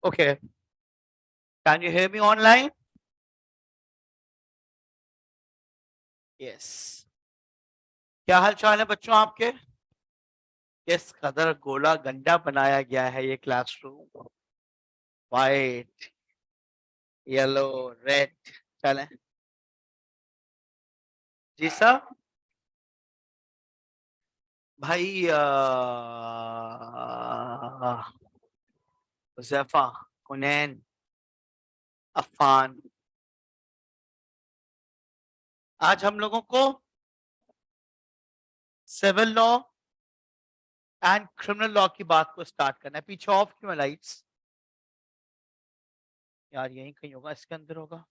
Okay. Can you hear me online? Yes. क्या हाल चाल है बच्चों आपके? किस कदर गोला गंडा बनाया गया है ये क्लासरूम। White, yellow, red. चलें जी साहब। भाई हुज़ैफा, हुनैन, अफ़ान, आज हम लोगों को civil law and criminal law की बात को स्टार्ट करना है। पीछे ऑफ क्यों है लाइट्स? यार यहीं कहीं होगा, इसके अंदर होगा।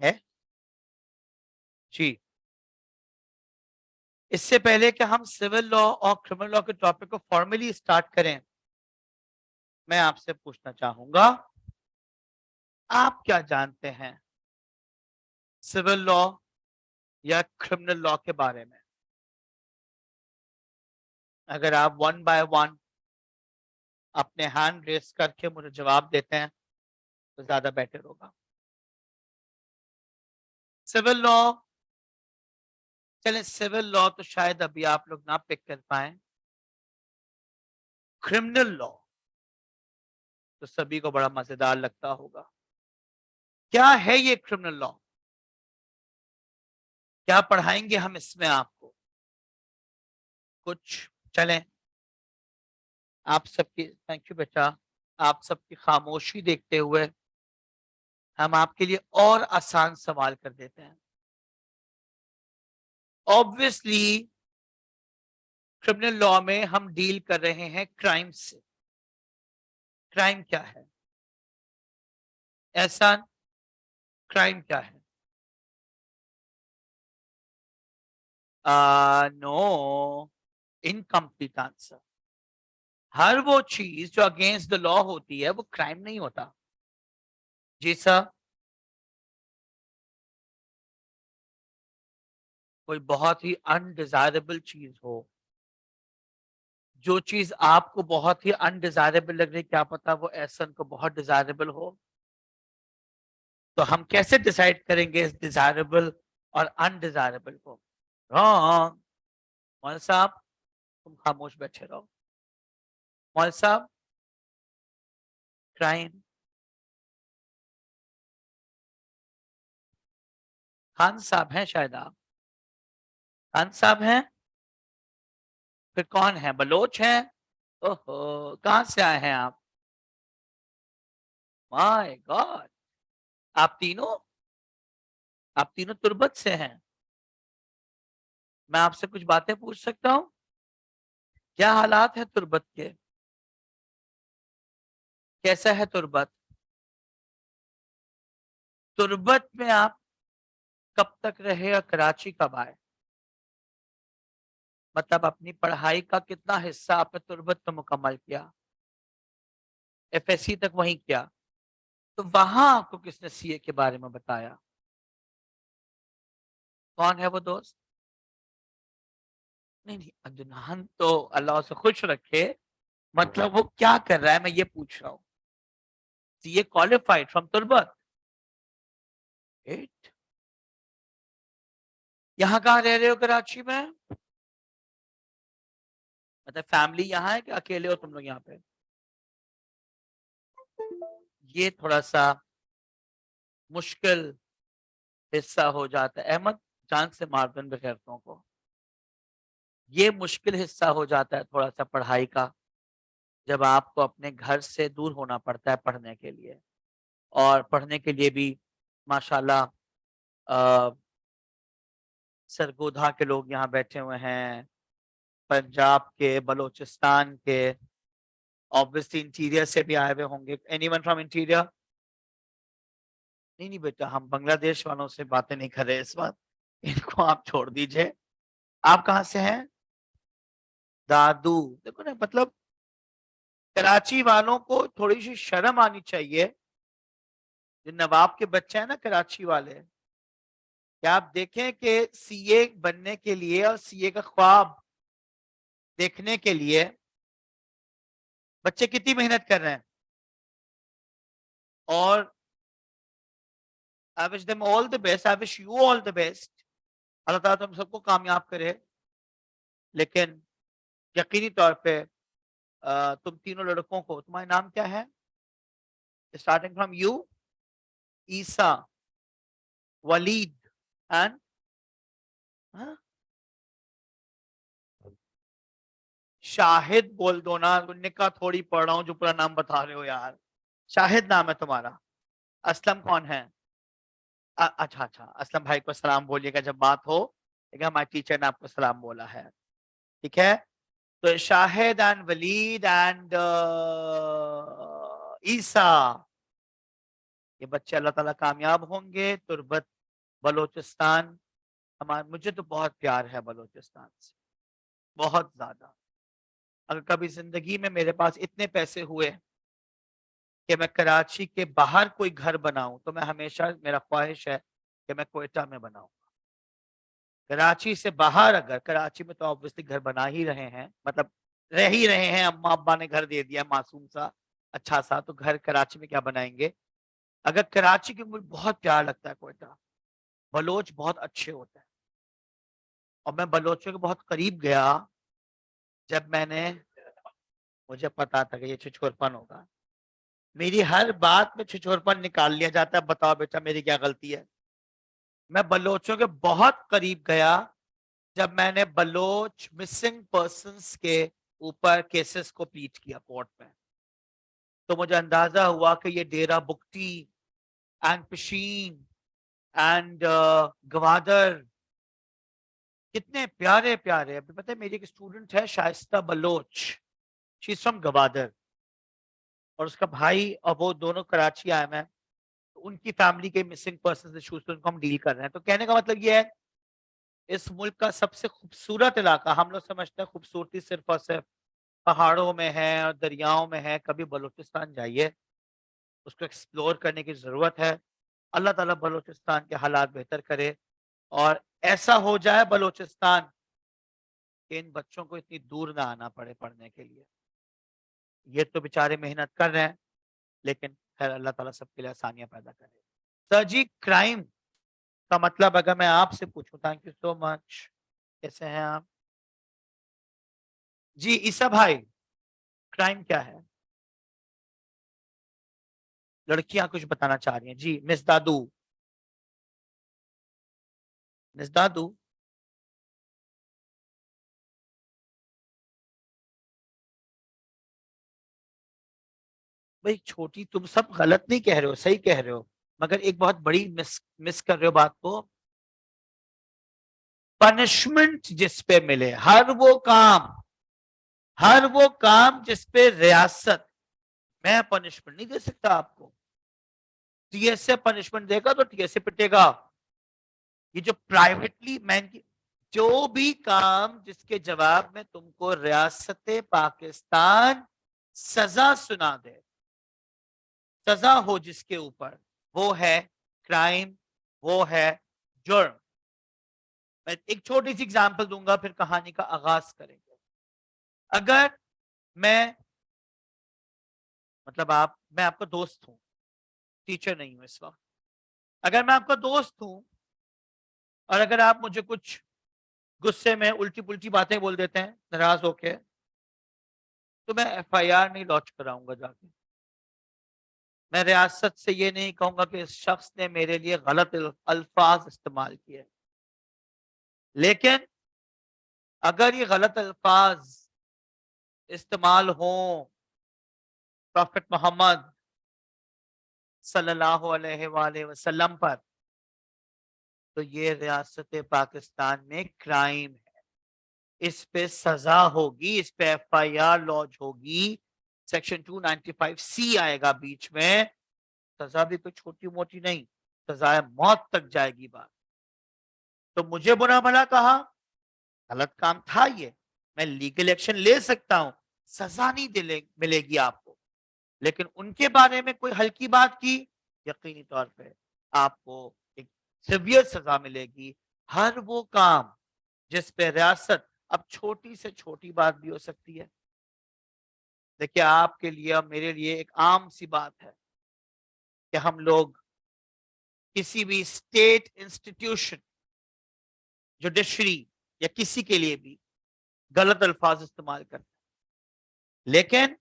है जी। इससे पहले कि हम सिविल लॉ और क्रिमिनल लॉ के टॉपिक को फॉर्मली स्टार्ट करें, मैं आपसे पूछना चाहूंगा, आप क्या जानते हैं सिविल लॉ या क्रिमिनल लॉ के बारे में? अगर आप वन बाय वन अपने हैंड रेस करके मुझे जवाब देते हैं तो ज्यादा बेटर होगा। सिविल लॉ, चलें सिविल लॉ तो शायद अभी आप लोग ना पिक कर पाए। क्रिमिनल लॉ तो सभी को बड़ा मजेदार लगता होगा। क्या है ये क्रिमिनल लॉ? क्या पढ़ाएंगे हम इसमें आपको? कुछ चलें, आप सबकी, थैंक यू बेटा, आप सबकी खामोशी देखते हुए हम आपके लिए और आसान सवाल कर देते हैं। ऑब्वियसली क्रिमिनल लॉ में हम डील कर रहे हैं क्राइम से। क्राइम क्या है? ऐसा क्राइम क्या है? No, incomplete answer. हर वो चीज जो अगेंस्ट द लॉ होती है वो क्राइम नहीं होता। जी सर। कोई बहुत ही अनडिजायरेबल चीज हो, जो चीज आपको बहुत ही अनडिजायरेबल लग रही है, क्या पता वो एहसन को बहुत डिजायरेबल हो। तो हम कैसे डिसाइड करेंगे इस डिजायरेबल और अनडिजायरेबल को? रॉन्ग। मौल साहब, तुम खामोश बैठे रहो। मौल साहब, क्राइम। खान साहब हैं शायद आप? खान साहब हैं? फिर कौन है? बलोच हैं? ओहो, कहां से आए हैं आप? माय गॉड, आप तीनों, आप तीनों तुर्बत से हैं। मैं आपसे कुछ बातें पूछ सकता हूँ? क्या हालात है तुर्बत के? कैसा है तुर्बत? तुर्बत में आप कब तक रहे और कराची कब आए? मतलब अपनी पढ़ाई का कितना हिस्सा आपने तुर्बत में मुकम्मल किया? एफएससी तक वहीं किया? तो वहां आपको किसने सीए के बारे में बताया? कौन है वो दोस्त? नहीं नहीं, अदनान तो अल्लाह से खुश रखे, मतलब वो क्या कर रहा है मैं ये पूछ रहा हूँ। CA qualified from Turbat. एट। यहाँ कहाँ रह रहे हो कराची में? मतलब फैमिली यहाँ है कि अकेले हो तुम लोग यहाँ पे? ये थोड़ा सा मुश्किल हिस्सा हो जाता है अहमद, जान से मार दो इन बेगैरतों को। ये मुश्किल हिस्सा हो जाता है थोड़ा सा पढ़ाई का, जब आपको अपने घर से दूर होना पड़ता है पढ़ने के लिए। और पढ़ने के लिए भी माशाल्लाह सरगोधा के लोग यहाँ बैठे हुए हैं, पंजाब के, बलोचिस्तान के, ऑब्वियसली इंटीरियर से भी आए हुए होंगे। Anyone from interior? नहीं नहीं बेटा, हम बांग्लादेश वालों से बातें नहीं कर रहे इस बात, इनको आप छोड़ दीजिए। आप कहाँ से हैं? दादू। देखो ना, मतलब कराची वालों को थोड़ी सी शर्म आनी चाहिए। जो नवाब के बच्चे हैं ना कराची वाले, क्या आप देखें कि सीए बनने के लिए और सीए का ख्वाब देखने के लिए बच्चे कितनी मेहनत कर रहे हैं, और I wish them all the best, I wish you all the best. अल्लाह ताला तुम सबको कामयाब करे। लेकिन यकीनी तौर पे तुम तीनों लड़कों को, तुम्हारा नाम क्या है, starting from you, Isa, Waleed and Shahid बोल दो ना, निका थोड़ी पढ़ रहा हूं जो पूरा नाम बता रहे हो यार। शाहिद नाम है तुम्हारा। असलम कौन है? अच्छा अच्छा, असलम भाई को सलाम बोलिएगा जब बात हो, लेकिन हमारे टीचर ने आपको सलाम बोला है, ठीक है। तो शाहिद एंड वलीद एंड ईसा, ये बच्चे अल्लाह ताला कामयाब होंगे। तुर्बत बलोचिस्तान, हमारे, मुझे तो बहुत प्यार है बलोचिस्तान से, बहुत ज्यादा। अगर कभी जिंदगी में मेरे पास इतने पैसे हुए कि मैं कराची के बाहर कोई घर बनाऊं, तो मैं हमेशा, मेरा ख्वाहिश है कि मैं क्वेटा में बनाऊं। कराची से बाहर, अगर कराची में तो ऑब्वियसली घर बना ही रहे हैं, मतलब रह ही रहे हैं, अम्मा अब्बा ने घर दे दिया मासूम सा अच्छा सा, तो घर कराची में क्या बनाएंगे। अगर कराची के, मुझे बहुत प्यार लगता है क्वेटा, बलोच बहुत अच्छे होते हैं, और मैं बलोचों के बहुत करीब गया जब मैंने, मुझे पता था कि ये छिछोरपन होगा, मेरी हर बात में छिछोरपन निकाल लिया जाता है, बताओ बेटा मेरी क्या गलती है। मैं बलोचों के बहुत करीब गया जब मैंने बलोच मिसिंग पर्संस के ऊपर केसेस को प्लीट किया कोर्ट में, तो मुझे अंदाजा हुआ कि ये डेरा बुक्टी एंड पशीन एंड गवादर कितने प्यारे प्यारे। अभी पता है मेरी एक स्टूडेंट है Shaista Baloch, she is from Gwadar, और उसका भाई और वो दोनों कराची आए हैं, तो उनकी फैमिली के मिसिंग पर्सन इश्यूज पे उनको हम डील कर रहे हैं। तो कहने का मतलब ये है, इस मुल्क का सबसे खूबसूरत इलाका, हम लोग समझते हैं खूबसूरती सिर्फ और सिर्फ पहाड़ों में है और दरियाओं में है, कभी बलूचिस्तान जाइए, उसको एक्सप्लोर करने की जरूरत है। अल्लाह ताला बलूचिस्तान के हालात बेहतर करे, और ऐसा हो जाए बलूचिस्तान कि इन बच्चों को इतनी दूर ना आना पड़े पढ़ने के लिए। ये तो बेचारे मेहनत कर रहे हैं, लेकिन खैर अल्लाह ताला सबके लिए आसानियां पैदा करे। सर जी, क्राइम का मतलब अगर मैं आपसे पूछूं, थैंक यू सो मच, कैसे हैं आप जी? ईसा भाई, क्राइम क्या है? लड़कियां कुछ बताना चाह रही हैं जी, मिस दादू, मिस दादू। भाई छोटी, तुम सब गलत नहीं कह रहे हो, सही कह रहे हो, मगर एक बहुत बड़ी मिस मिस कर रहे हो बात को। पनिशमेंट जिस पे मिले, हर वो काम जिस पे रियासत, मैं पनिशमेंट नहीं दे सकता आपको। टीएसए पनिशमेंट देगा तो टीएसए पिटेगा। ये जो प्राइवेटली मैन की, जो भी काम जिसके जवाब में तुमको रियासत पाकिस्तान सजा सुना दे, सजा हो जिसके ऊपर, वो है क्राइम, वो है जुर्म। मैं एक छोटी सी एग्जांपल दूंगा, फिर कहानी का आगाज करेंगे। अगर मैं, मतलब आप, मैं आपका दोस्त हूं, टीचर नहीं हूं इस वक्त, अगर मैं आपका दोस्त हूं और अगर आप मुझे कुछ गुस्से में उल्टी पुल्टी बातें बोल देते हैं नाराज होके, तो मैं एफआईआर नहीं लॉन्च कराऊंगा जाके। मैं रियासत से ये नहीं कहूंगा कि इस शख्स ने मेरे लिए गलत अल्फाज इस्तेमाल किए, लेकिन अगर ये गलत अल्फाज इस्तेमाल हो प्रॉफेट मोहम्मद सल्लल्लाहु अलैहि वसल्लम पर, तो ये रियासत पाकिस्तान में क्राइम है, इस पे सजा होगी, इस पे एफआईआर लॉन्च होगी, सेक्शन 295C आएगा बीच में। सजा भी कोई छोटी मोटी नहीं, सजाए मौत तक जाएगी बात। तो मुझे बुरा भला कहा, गलत काम था ये, मैं लीगल एक्शन ले सकता हूं, सजा नहीं मिलेगी आपको। लेकिन उनके बारे में कोई हल्की बात की, यकीनी तौर पे आपको एक सिवियर सजा मिलेगी। हर वो काम जिस पे रियासत, अब छोटी से छोटी बात भी हो सकती है, देखिए, आपके लिए और मेरे लिए एक आम सी बात है कि हम लोग किसी भी स्टेट इंस्टीट्यूशन, जुडिशरी या किसी के लिए भी गलत अल्फाज इस्तेमाल करते हैं, लेकिन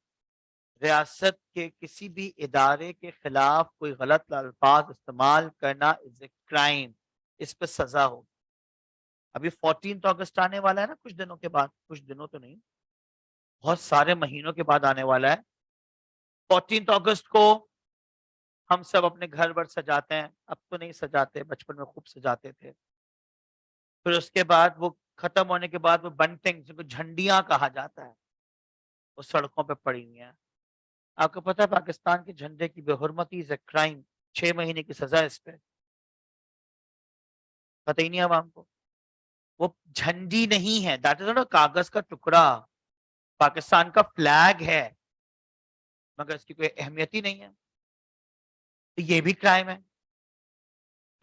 रियासत के किसी भी इदारे के खिलाफ कोई गलत अल्फाज इस्तेमाल करना इज ए क्राइम। इस पर सजा हो। अभी 14 अगस्त आने वाला है ना, कुछ दिनों के बाद, कुछ दिनों तो नहीं, बहुत सारे महीनों के बाद आने वाला है। 14 अगस्त को हम सब अपने घर वर सजाते हैं। अब तो नहीं सजाते, बचपन में खूब सजाते थे। फिर उसके बाद वो खत्म होने के बाद वो बंटिंग, जिनको झंडियां कहा जाता है, वो सड़कों पे पड़ी हुई हैं। आपको पता है पाकिस्तान के झंडे की बेहुरमती इज ए क्राइम। 6 महीने की सजा है इस पे। पता ही नहीं आवाम को। वो झंडी नहीं है, दैट इज नॉट कागज का टुकड़ा। पाकिस्तान का फ्लैग है, मगर इसकी कोई अहमियत ही नहीं है। तो ये भी क्राइम है।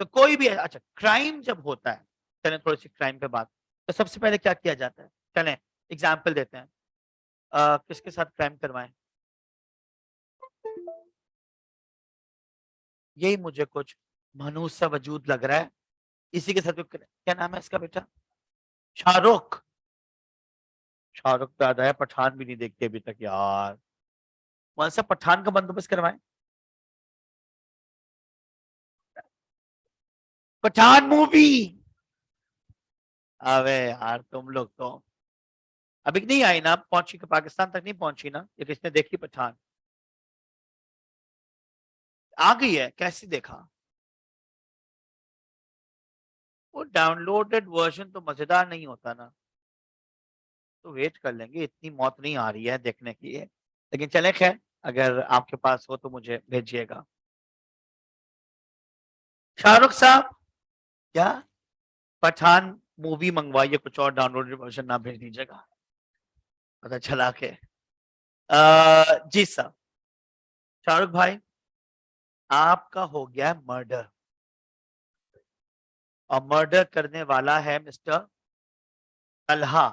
तो कोई भी, अच्छा, क्राइम जब होता है, चलें थोड़ी सी क्राइम पे बात। तो सबसे पहले क्या किया जाता है? चलें एग्जाम्पल देते हैं। किसके साथ क्राइम करवाएं? यही मुझे कुछ मनहूस सा वजूद लग रहा है। इसी के साथ क्या नाम है इसका बेटा? शाहरुख। शाहरुख तो याद आया, पठान भी नहीं देखते अभी तक यार। कौन सा पठान का बंदोबस्त करवाएं? पठान मूवी। अबे यार, तुम लोग तो अभी नहीं आई ना, पहुंची पाकिस्तान तक नहीं पहुंची ना, ये किसने देखी पठान? आ गई है, कैसे देखा? वो डाउनलोडेड वर्जन तो मजेदार नहीं होता ना। तो वेट कर लेंगे, इतनी मौत नहीं आ रही है देखने की है। लेकिन चले खैर, अगर आपके पास हो तो मुझे भेजिएगा। शाहरुख साहब, क्या पठान मूवी मंगवाइए, कुछ और डाउनलोडेड वर्जन ना भेज दीजिएगा। पता चला के। जी साहब। शाहरुख भाई, आपका हो गया मर्डर, और मर्डर करने वाला है मिस्टर तलहा।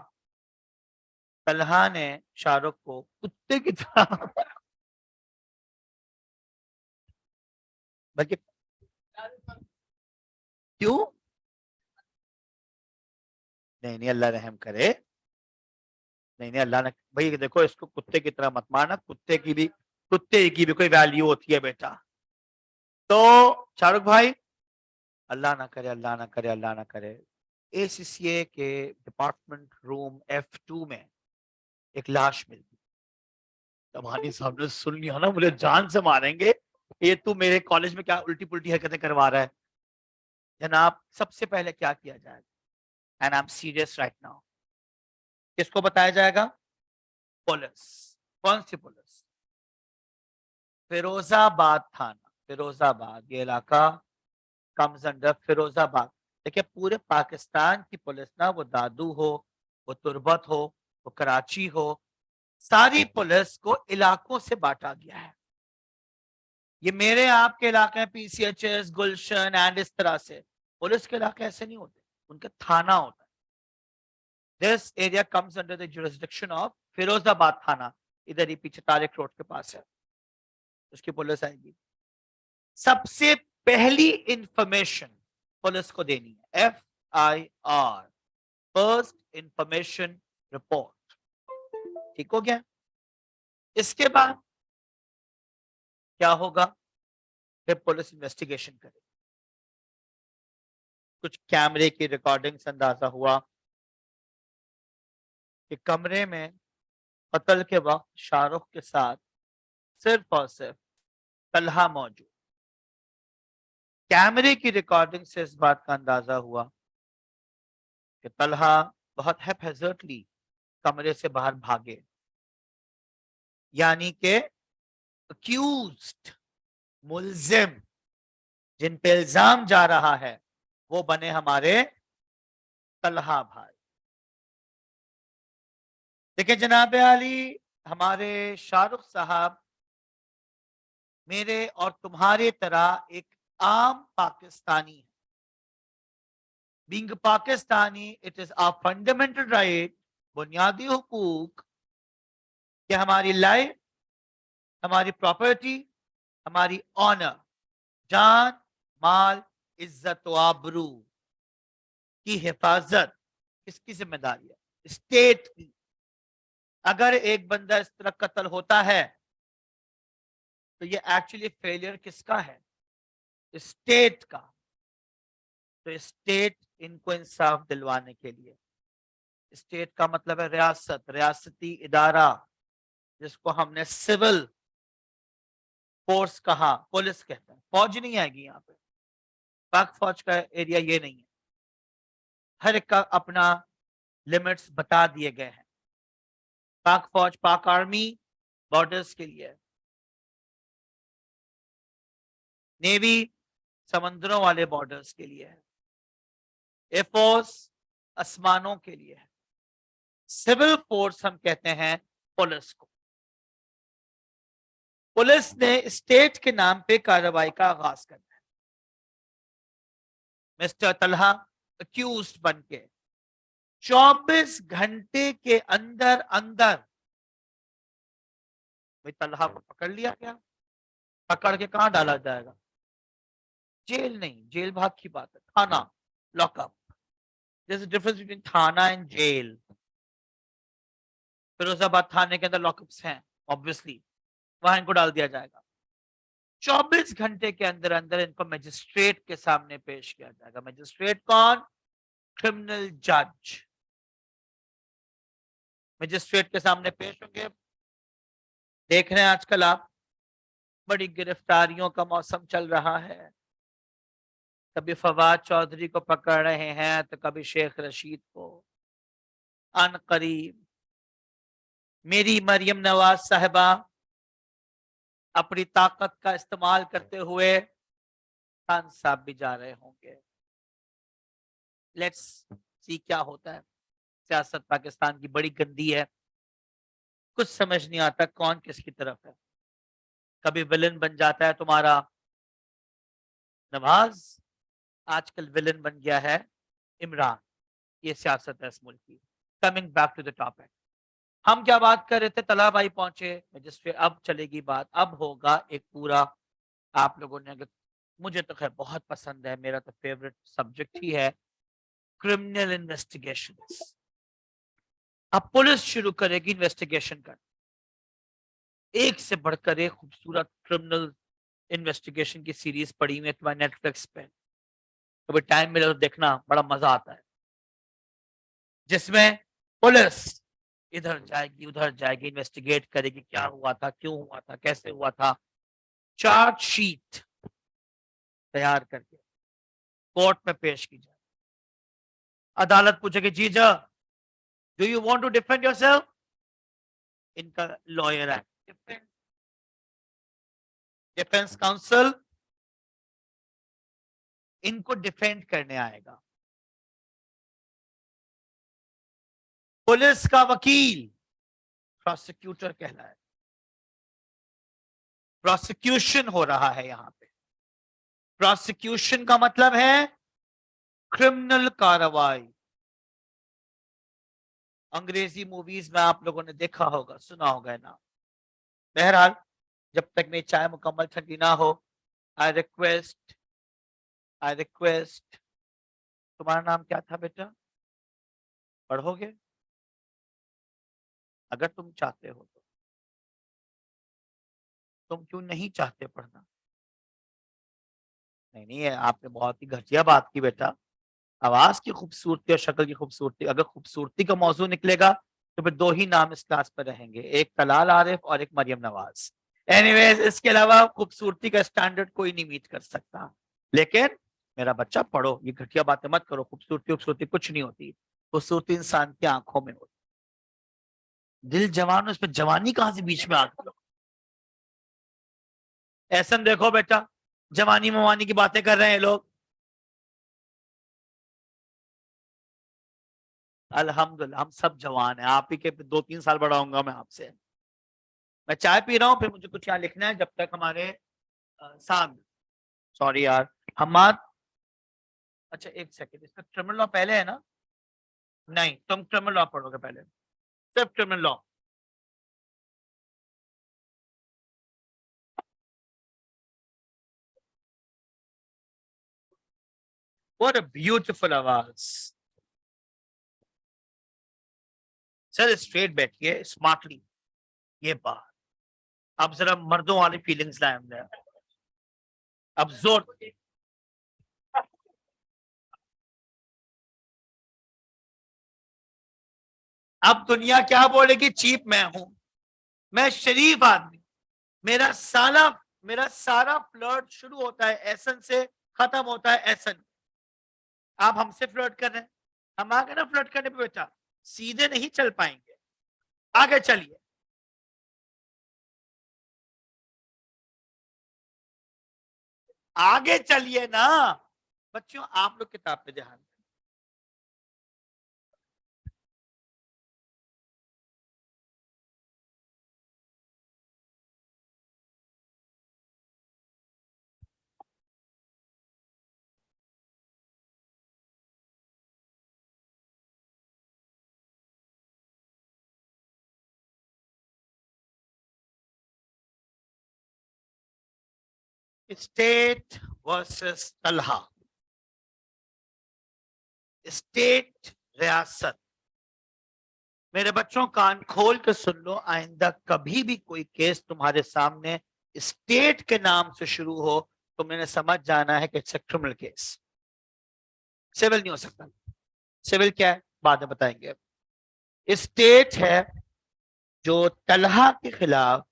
तलहा ने शाहरुख को कुत्ते की तरह बल्कि, क्यों? नहीं नहीं, अल्लाह रहम करे। नहीं नहीं, अल्लाह ने, भाई देखो, इसको कुत्ते की तरह मत मारना। कुत्ते की भी कोई वैल्यू होती है बेटा। तो शाहरुख भाई, अल्लाह ना करे, अल्लाह ना करे, अल्लाह ना करे, एसीसीए के डिपार्टमेंट रूम F2 में एक लाश मिली। तबानी साहब ने सुन लिया ना, मुझे जान से मारेंगे। ये तू मेरे कॉलेज में क्या उल्टी पुल्टी हरकतें करवा रहा है? जनाब, सबसे पहले क्या किया जाएगा? And I am serious right now. किसको बताया जाएगा? पुलिस। कौन सी पुलिस? फिरोजाबाद थाना। फिरोजाबाद, ये इलाका कम्स अंडर फिरोजाबाद। देखिए, पूरे पाकिस्तान की पुलिस ना, वो दादू हो, वो तुर्बत हो, वो कराची हो, सारी पुलिस को इलाकों से बांटा गया है। ये मेरे आपके इलाके हैं, PCHS, गुलशन एंड इस तरह से। पुलिस के इलाके ऐसे नहीं होते, उनका थाना होता है। This area comes under the jurisdiction of Firozabad थाना। इधर ही पीछे तारिक रोड के पास है, उसकी पुलिस आएगी। सबसे पहली इंफॉर्मेशन पुलिस को देनी है, FIR, फर्स्ट इंफॉर्मेशन रिपोर्ट। ठीक हो गया? इसके बाद क्या होगा? फिर पुलिस इन्वेस्टिगेशन करेगी। कुछ कैमरे की रिकॉर्डिंग से अंदाजा हुआ कि कमरे में कत्ल के वक्त शाहरुख के साथ सिर्फ और सिर्फ तलहा मौजूद। कैमरे की रिकॉर्डिंग से इस बात का अंदाजा हुआ कि तलहा बहुत हैफेजर्टली कमरे से बाहर भागे, यानी कि अक्यूज्ड, मुलजिम, जिन पे इल्जाम जा रहा है, वो बने हमारे तलहा भाई। देखिए जनाब आली, हमारे शाहरुख साहब मेरे और तुम्हारे तरह एक आम पाकिस्तानी है। Being Pakistani, it is our fundamental right, बुनियादी हुकूक, कि हमारी लाइफ, हमारी प्रॉपर्टी, हमारी ऑनर, जान, माल, इज्जत व आबरू की हिफाजत किसकी जिम्मेदारी है? स्टेट की। अगर एक बंदा इस तरह कत्ल होता है तो ये एक्चुअली फेलियर किसका है? स्टेट का। तो स्टेट इनको इंसाफ दिलवाने के लिए, स्टेट का मतलब है रियासत, रियासती इदारा, जिसको हमने सिविल फोर्स कहा, पुलिस कहते हैं। फौज नहीं आएगी यहाँ पे, पाक फौज का एरिया ये नहीं है। हर एक का अपना लिमिट्स बता दिए गए हैं। पाक फौज, पाक आर्मी बॉर्डर्स के लिए है। नेवी समंदरों वाले बॉर्डर्स के लिए है। एयरफोर्स आसमानों के लिए है। सिविल फोर्स हम कहते हैं पुलिस को। पुलिस ने स्टेट के नाम पे कार्रवाई का आगाज करना है। मिस्टर तलहा अक्यूज्ड बनके 24 घंटे के अंदर अंदर, भाई तलहा को पकड़ लिया गया, पकड़ के कहां डाला जाएगा? जेल नहीं, जेल भाग की बात है, थाना, lockup. There's a difference between थाना एंड जेल। फिरोजाबाद थाने के अंदर लॉकअप्स हैं, ऑब्वियसली वहां इनको डाल दिया जाएगा। 24 घंटे के अंदर अंदर इनको मजिस्ट्रेट के सामने पेश किया जाएगा। मजिस्ट्रेट कौन? क्रिमिनल जज। मजिस्ट्रेट के सामने पेश होंगे। देख रहे हैं आजकल आप, बड़ी गिरफ्तारियों का मौसम चल रहा है। कभी फवाद चौधरी को पकड़ रहे हैं तो कभी शेख रशीद को। अन करीब मेरी मरियम नवाज साहिबा अपनी ताकत का इस्तेमाल करते हुए खान साहब भी जा रहे होंगे। लेट्स सी क्या होता है। सियासत पाकिस्तान की बड़ी गंदी है, कुछ समझ नहीं आता कौन किसकी तरफ है। कभी विलन बन जाता है तुम्हारा नवाज, आजकल विलन बन गया है इमरान। ये सियासत है इस मुल्क की। Coming back to the topic, हम क्या बात कर रहे थे? तला भाई पहुंचे मजिस्ट्रेट। अब चलेगी बात, अब होगा एक पूरा, आप लोगों ने, अगर मुझे तो खैर बहुत पसंद है, मेरा तो फेवरेट सब्जेक्ट ही है क्रिमिनल इन्वेस्टिगेशन। अब पुलिस शुरू करेगी इन्वेस्टिगेशन कर, एक से बढ़कर एक खूबसूरत क्रिमिनल इन्वेस्टिगेशन की सीरीज पड़ी हुई है तुम्हारे नेटफ्लिक्स पे। कभी टाइम मिले तो देखना, बड़ा मजा आता है। जिसमें पुलिस इधर जाएगी उधर जाएगी, इन्वेस्टिगेट करेगी क्या हुआ था, क्यों हुआ था, कैसे हुआ था। चार्जशीट तैयार करके कोर्ट में पेश की जाए। अदालत पूछेगी जीजा, do you want to defend yourself? इनका लॉयर है, डिफेंस काउंसिल इनको डिफेंड करने आएगा। पुलिस का वकील प्रोसिक्यूटर कहलाए। प्रोसिक्यूशन हो रहा है यहां पे। प्रोसिक्यूशन का मतलब है क्रिमिनल कार्रवाई। अंग्रेजी मूवीज में आप लोगों ने देखा होगा, सुना होगा ना। बहरहाल, जब तक मेरी चाय मुकम्मल ठंडी ना हो, आई रिक्वेस्ट, तुम्हारा नाम क्या था बेटा? पढ़ोगे अगर तुम चाहते हो तो? तुम क्यों नहीं चाहते पढ़ना? नहीं नहीं, आपने बहुत ही घटिया बात की बेटा। आवाज की खूबसूरती और शक्ल की खूबसूरती, अगर खूबसूरती का मौजू निकलेगा तो फिर दो ही नाम इस क्लास पर रहेंगे, एक तलाल आरिफ और एक मरियम नवाज। एनीवेज, इसके अलावा खूबसूरती का स्टैंडर्ड कोई नहीं मीट कर सकता। लेकिन मेरा बच्चा पढ़ो, ये घटिया बातें मत करो। खूबसूरती खूबसूरती कुछ नहीं होती, खूबसूरती इंसान की आंखों में होती। दिल जवान, उसमें जवानी कहां से बीच में आ गई? ऐसा देखो बेटा, जवानी मवानी की बातें कर रहे हैं लोग। अल्हम्दुलिल्लाह हम सब जवान हैं, आप ही के 2-3 साल बड़ा होऊंगा मैं आपसे। मैं चाय पी रहा हूँ, फिर मुझे कुछ यहाँ लिखना है, जब तक हमारे साथ, सॉरी यार, हमाद, अच्छा एक सेकंड, इसका क्रिमिनल लॉ पहले है ना? नहीं, तुम क्रिमिनल लॉ पढ़ोगे पहले, सिर्फ criminal law. What a beautiful आवाज। सर स्ट्रेट बैठिए स्मार्टली। ये बात अब जरा मर्दों वाली फीलिंग्स लाए हमने। अब जोर। अब दुनिया क्या बोलेगी? चीप मैं हूं, मैं शरीफ आदमी। मेरा सारा मेरा सारा फ्लर्ट शुरू होता है एसन से, खत्म होता है एसन। आप हमसे फ्लर्ट कर रहे हैं, हम आगे ना फ्लर्ट करने पे बेटा सीधे नहीं चल पाएंगे। आगे चलिए। आगे चलिए ना बच्चों, आप लोग किताब पे ध्यान। State versus Talha. स्टेट रियासत। मेरे बच्चों कान खोल के सुन लो, आइंदा कभी भी कोई केस तुम्हारे सामने स्टेट के नाम से शुरू हो तो मैंने समझ जाना है कि it's a criminal case. Civil नहीं हो सकता। सिविल क्या है बाद में बताएंगे। स्टेट है जो तलहा के खिलाफ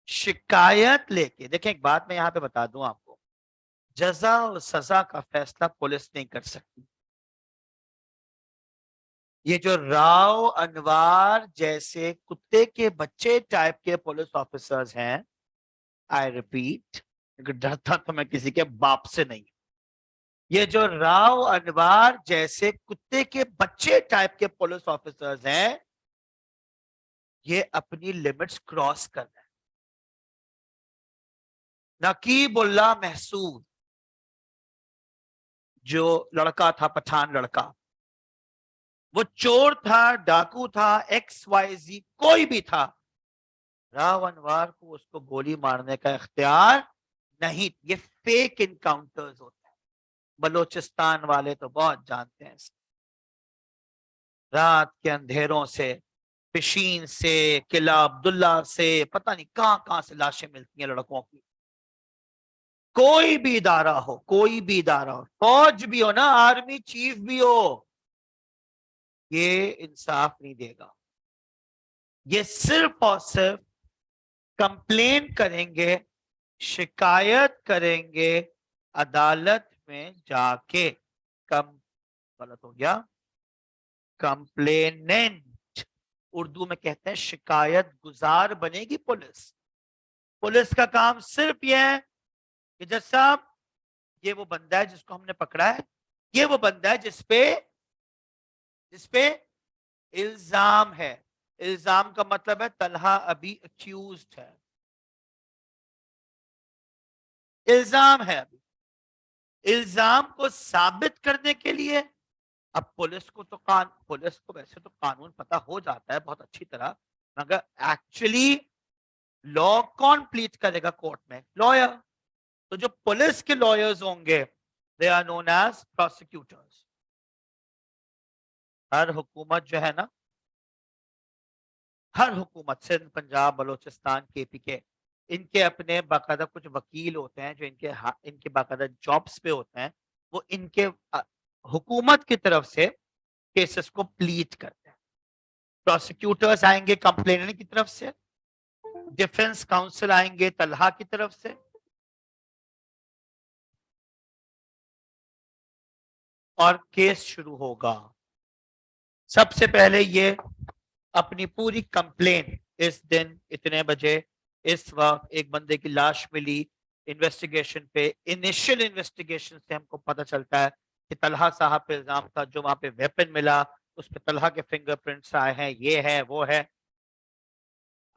शिकायत लेके, देखें एक बात मैं यहां पे बता दूं आपको, जजा और सजा का फैसला पुलिस नहीं कर सकती। ये जो राव अनवार जैसे कुत्ते के बच्चे टाइप के पुलिस ऑफिसर्स हैं, आई रिपीट, डरता तो मैं किसी के बाप से नहीं। ये जो राव अनवार जैसे कुत्ते के बच्चे टाइप के पुलिस ऑफिसर्स हैं, ये अपनी लिमिट्स क्रॉस कर रहे हैं। नकीबुल्ला महसूद जो लड़का था, पठान लड़का, वो चोर था, डाकू था, XYZ कोई भी था, राव अनवार को उसको गोली मारने का इख्तियार नहीं। ये फेक इनकाउंटर्स होते हैं, बलोचिस्तान वाले तो बहुत जानते हैं। रात के अंधेरों से, पिशीन से, किला अब्दुल्ला से, पता नहीं कहां कहां से लाशें मिलती हैं लड़कों की। कोई भी इदारा हो, कोई भी इदारा हो, फौज भी हो ना, आर्मी चीफ भी हो, ये इंसाफ नहीं देगा। ये सिर्फ और सिर्फ कंप्लेन करेंगे, शिकायत करेंगे अदालत में जाके। कम गलत हो गया, कंप्लेनेंट उर्दू में कहते हैं शिकायत गुजार बनेगी पुलिस। पुलिस का काम सिर्फ यह है कि जज साहब ये वो बंदा है जिसको हमने पकड़ा है, ये वो बंदा है जिसपे इल्जाम है। इल्जाम का मतलब है तलहा अभी अक्यूज्ड है, इल्जाम है अभी। इल्जाम को साबित करने के लिए अब पुलिस को वैसे तो कानून पता हो जाता है बहुत अच्छी तरह, मगर एक्चुअली लॉ कौन प्लीट करेगा कोर्ट में? लॉयर। तो जो पुलिस के लॉयर्स होंगे, they are known as prosecutors. हर हुकूमत जो है ना, हर हुकूमत, सिंध, पंजाब, बलोचिस्तान, KPK, इनके अपने बाकायदा कुछ वकील होते हैं जो इनके बाकायदा जॉब्स पे होते हैं। वो इनके हुकूमत की तरफ से केसेस को प्लीट करते हैं। प्रोसिक्यूटर्स आएंगे कंप्लेनेंट की तरफ से, डिफेंस काउंसिल आएंगे तलहा की तरफ से, और केस शुरू होगा। सबसे पहले ये अपनी पूरी कंप्लेन, इस दिन इतने बजे इस वक्त एक बंदे की लाश मिली, इन्वेस्टिगेशन पे, इनिशियल इन्वेस्टिगेशन से हमको पता चलता है कि तलहा साहब पे इल्जाम था, जो वहां पे वेपन मिला उस पे तलहा के फिंगरप्रिंट्स आए हैं, ये है वो है।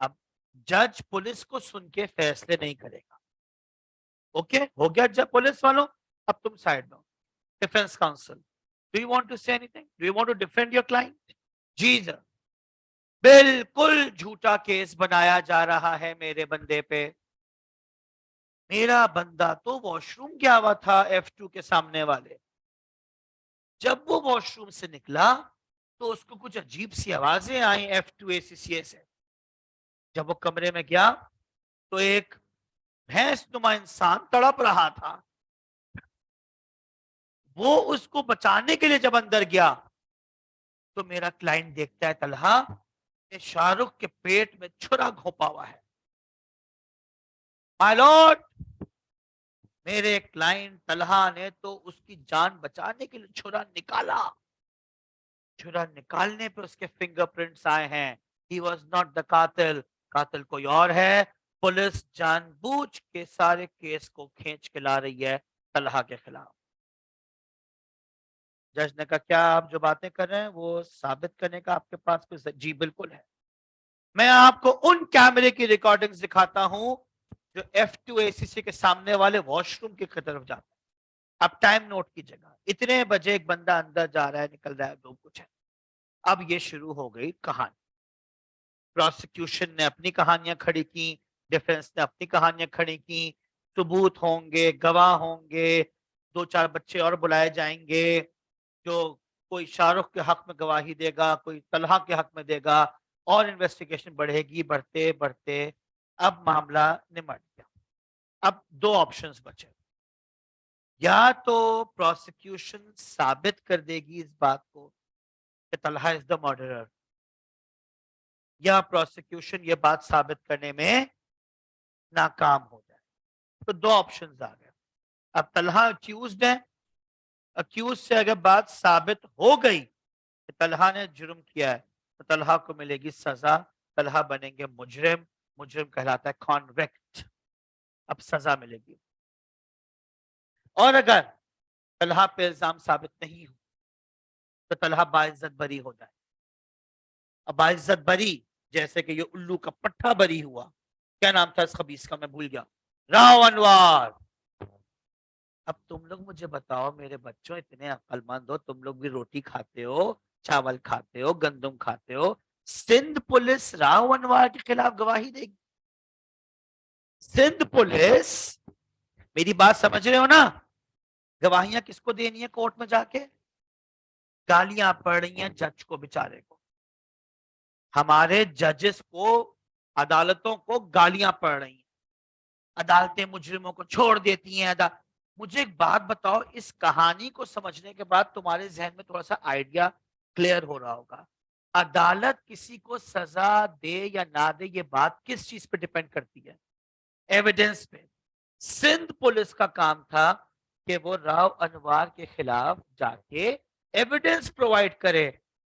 अब जज पुलिस को सुन के फैसले नहीं करेगा। ओके हो गया जब पुलिस वालों, अब तुम साइड में। Defence counsel, do you want to say anything? Do you want to defend your client? जी सर। बिल्कुल झूठा केस बनाया जा रहा है मेरे बंदे पे। मेरा बंदा तो वॉशरूम गया हुआ था F2 के सामने वाले, जब वो वॉशरूम से निकला तो उसको कुछ अजीब सी आवाजें आई F2ACCA से। जब वो कमरे में गया तो एक भैंस नुमा इंसान तड़प रहा था। वो उसको बचाने के लिए जब अंदर गया तो मेरा क्लाइंट देखता है तलहा कि शाहरुख के पेट में छुरा घोंपा हुआ है। माय लॉर्ड, मेरे क्लाइंट तलहा ने तो उसकी जान बचाने के लिए छुरा निकाला। छुरा निकालने पे उसके फिंगरप्रिंट्स आए हैं। ही वॉज नॉट द कातिल, कातिल कोई और है। पुलिस जानबूझ के सारे केस को खींच के ला रही है तलहा के खिलाफ। जज ने कहा क्या आप जो बातें कर रहे हैं वो साबित करने का आपके पास कोई? जी बिल्कुल है। मैं आपको उन कैमरे की रिकॉर्डिंग्स दिखाता हूं जो F2ACC के सामने वाले वॉशरूम की तरफ जाता है। अब टाइम नोट कीजिएगा, इतने बजे एक बंदा अंदर जा रहा है, निकल रहा है, जो कुछ है। अब ये शुरू हो गई कहानी। प्रोसिक्यूशन ने अपनी कहानियां खड़ी की, डिफेंस ने अपनी कहानियां खड़ी की। सबूत होंगे, गवाह होंगे, दो चार बच्चे और बुलाए जाएंगे जो कोई शाहरुख के हक में गवाही देगा, कोई तलहा के हक में देगा, और इन्वेस्टिगेशन बढ़ेगी। बढ़ते बढ़ते अब मामला निमट गया। अब दो ऑप्शंस बचे। या तो प्रोसिक्यूशन साबित कर देगी इस बात को कि तलहा इज द मर्डरर, या प्रोसिक्यूशन ये बात साबित करने में नाकाम हो जाए। तो दो ऑप्शंस आ गए। अब तलहा अक्यूज्ड है। अक्यूज से अगर बात साबित हो गई कि तलहा ने जुर्म किया है तो तलहा को मिलेगी सजा। तलहा बनेंगे मुजरिम। मुजरिम कहलाता है कॉन्विक्ट। अब सजा मिलेगी। और अगर तलहा पे इल्जाम साबित नहीं हो तो तलहा बाइज्जत बरी हो जाए। अब बाइज्जत बरी, जैसे कि ये उल्लू का पट्टा बरी हुआ। क्या नाम था इस खबीस का, मैं भूल गया। राव अनवर। अब तुम लोग मुझे बताओ मेरे बच्चों, इतने अक्लमंद हो, तुम लोग भी रोटी खाते हो, चावल खाते हो, गंदम खाते हो। सिंध पुलिस राव अनवर के खिलाफ गवाही देगी? सिंध पुलिस, मेरी बात समझ रहे हो ना? गवाहियां किसको देनी है कोर्ट में जाके? गालियां पड़ रही हैं जज को, बेचारे को। हमारे जजेस को, अदालतों को गालियां पड़ रही हैं। अदालतें मुजरिमों को छोड़ देती हैं। मुझे एक बात बताओ, इस कहानी को समझने के बाद तुम्हारे जहन में थोड़ा सा आइडिया क्लियर हो रहा होगा। अदालत किसी को सजा दे या ना दे, ये बात किस चीज पे डिपेंड करती है? एविडेंस पे। सिंध पुलिस का काम था कि वो राव अनवर के खिलाफ जाके एविडेंस प्रोवाइड करे।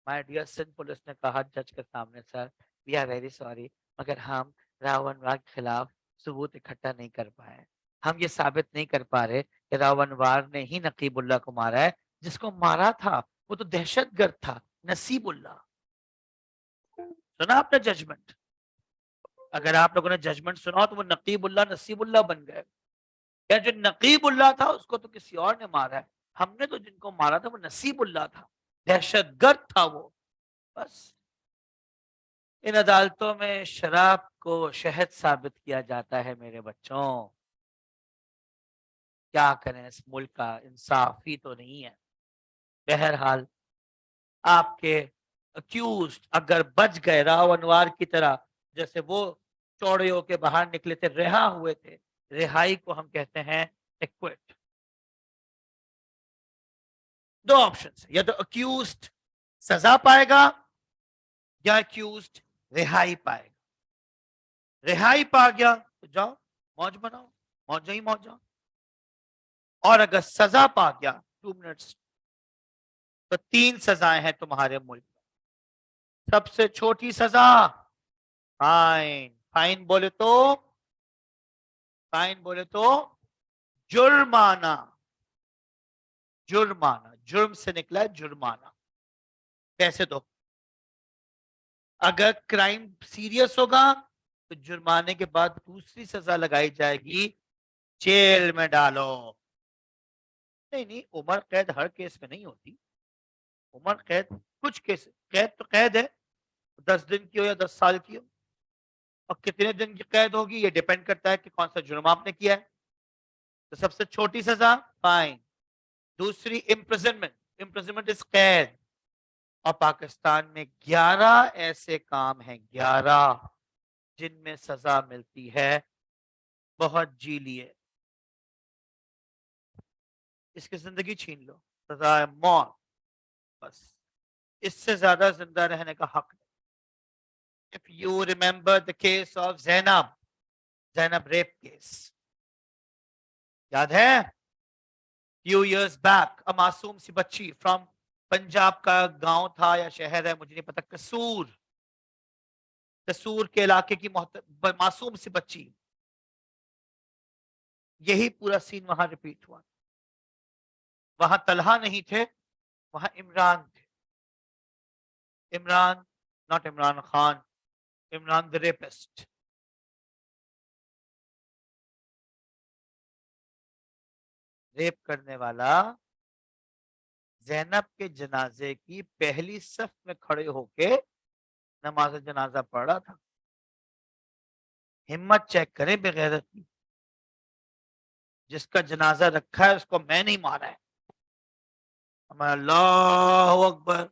माय डियर, सिंध पुलिस ने कहा जज के सामने, sir we are very sorry, मगर हम राव अनवर के खिलाफ सबूत इकट्ठा नहीं कर पाए। हम ये साबित नहीं कर पा रहे कि राव अनवर ने ही नकीबुल्ला को मारा है। जिसको मारा था वो तो दहशतगर्द था, नसीबुल्ला। सुना आपने जजमेंट? अगर आप लोगों ने जजमेंट सुना तो वो नकीबुल्ला नसीबुल्ला बन गए। या जो नकीबुल्ला था उसको तो किसी और ने मारा है। हमने तो जिनको मारा था वो नसीबुल्ला था, दहशतगर्द था वो। बस इन अदालतों में शराब को शहद साबित किया जाता है मेरे बच्चों। क्या करें, इस मुल्क का इंसाफ ही तो नहीं है। बहरहाल आपके अक्यूज्ड अगर बच गए राव अनवर की तरह, जैसे वो चौड़े होके बाहर निकले थे, रिहा हुए थे, रिहाई को हम कहते हैं एक्विट। दो ऑप्शन है, या तो अक्यूज्ड सजा पाएगा या अक्यूज्ड रिहाई पाएगा। रिहाई पा गया तो जाओ मौज बनाओ, मौज ही मौजा। और अगर सजा पा गया, 2 मिनट्स, तो 3 सजाएं हैं तुम्हारे मुल्क में। सबसे छोटी सजा फाइन। फाइन बोले तो, फाइन बोले तो जुर्माना। जुर्माना, जुर्म से निकला है जुर्माना। कैसे दो? अगर क्राइम सीरियस होगा तो जुर्माने के बाद दूसरी सजा लगाई जाएगी, जेल में डालो। नहीं नहीं, उम्र कैद हर केस में नहीं होती। उम्र कैद कुछ केस, कैद तो कैद है, 10 दिन की हो या 10 साल की हो। और कितने दिन की कैद होगी ये डिपेंड करता है कि कौन सा जुर्म आपने किया है। तो सबसे छोटी सजा फाइन। दूसरी इम्प्रिजनमेंट। इम्प्रिजनमेंट इज कैद। और पाकिस्तान में 11 ऐसे काम हैं, 11 जिनमें सजा मिलती है। बहुत जी लिए, इसकी जिंदगी छीन लो, सजा है मौत, बस। इससे ज्यादा जिंदा रहने का हक नहीं। If you remember the case of Zainab, Zainab rape case, याद है? फ्यू इयर्स बैक, अ मासूम सी बच्ची फ्रॉम पंजाब का गांव था या शहर है मुझे नहीं पता, कसूर, कसूर के इलाके की मासूम सी बच्ची। यही पूरा सीन वहां रिपीट हुआ। वहां तलहा नहीं थे, वहां इमरान थे। Imran, not Imran Khan, Imran the rapist. Rape करने वाला जैनब के जनाजे की पहली सफ में खड़े होके नमाज जनाजा पढ़ रहा था। हिम्मत चेक करें बेगैरत की। जिसका जनाजा रखा है उसको मैं नहीं मारा है। अल्लाह अकबर।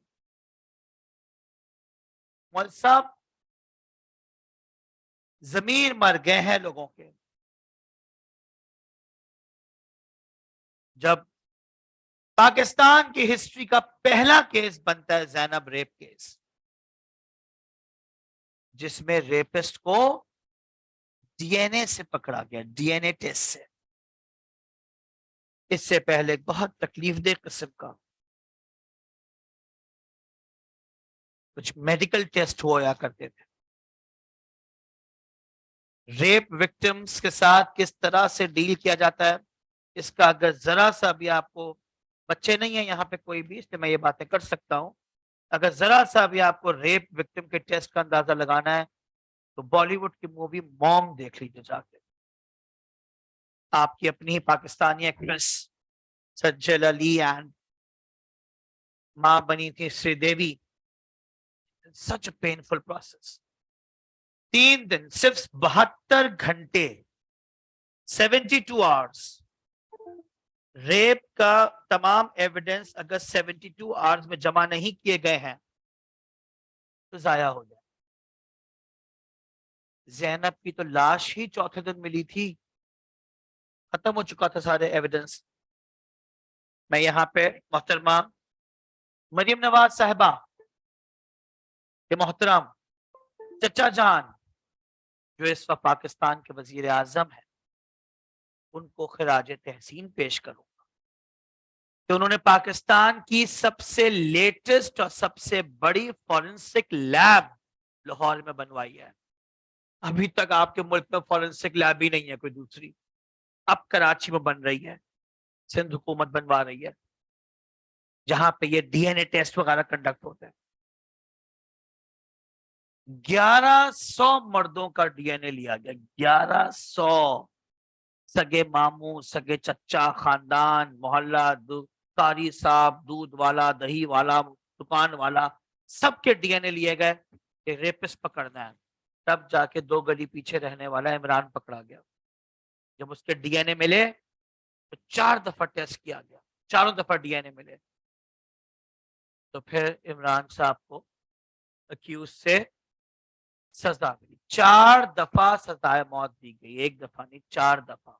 मौलवी साहब, जमीर मर गए हैं लोगों के। जब पाकिस्तान की हिस्ट्री का पहला केस बनता है जैनब रेप केस, जिसमें रेपिस्ट को डीएनए से पकड़ा गया, डीएनए टेस्ट से। इससे पहले बहुत तकलीफदेह किस्म का कुछ मेडिकल टेस्ट हुआ करते थे। रेप विक्टिम्स के साथ किस तरह से डील किया जाता है, इसका अगर जरा सा भी आपको, बच्चे नहीं है यहाँ पे कोई भी, इसलिए मैं ये बातें कर सकता हूँ, अगर जरा सा भी आपको रेप विक्टिम के टेस्ट का अंदाजा लगाना है तो बॉलीवुड की मूवी मॉम देख लीजिए जाके। आपकी अपनी ही Pakistani actress Sajal Ali and मां बनी थी श्रीदेवी। सच अ पेनफुल प्रोसेस। 3 दिन, सिर्फ 72 घंटे, 72 आवर्स। रेप का तमाम एविडेंस अगर 72 आवर्स में जमा नहीं किए गए हैं तो जाया हो जाए। जैनब की तो लाश ही चौथे दिन मिली थी, खत्म हो चुका था सारे एविडेंस। मैं यहाँ पे मोहतरमा मरियम नवाज साहिबा के मोहतरम चचा जान, जो इस वक्त पाकिस्तान के वजीर आजम है, उनको खिराज तहसीन पेश करूंगा कि उन्होंने पाकिस्तान की सबसे लेटेस्ट और सबसे बड़ी फॉरेंसिक लैब लाहौर में बनवाई है। अभी तक आपके मुल्क में फॉरेंसिक लैब ही नहीं है कोई दूसरी। अब कराची में बन रही है, सिंध हुकूमत बनवा रही है, जहां पे ये डीएनए टेस्ट वगैरह कंडक्ट होते हैं। 1100 मर्दों का डीएनए लिया गया, 1100। सगे मामू, सगे चचा, खानदान, मोहल्ला, कारी साहब, दूध वाला, दही वाला, दुकान वाला, सबके डीएनए लिए गए कि रेपिस्ट पकड़ना है। तब जाके 2 गली पीछे रहने वाला इमरान पकड़ा गया। जब उसके डीएनए मिले तो 4 दफा टेस्ट किया गया, चारों दफा डीएनए मिले। तो फिर इमरान साहब को अक्यूज से सजा मिली। 4 दफा सजाए मौत दी गई, एक दफा नहीं, 4 दफा।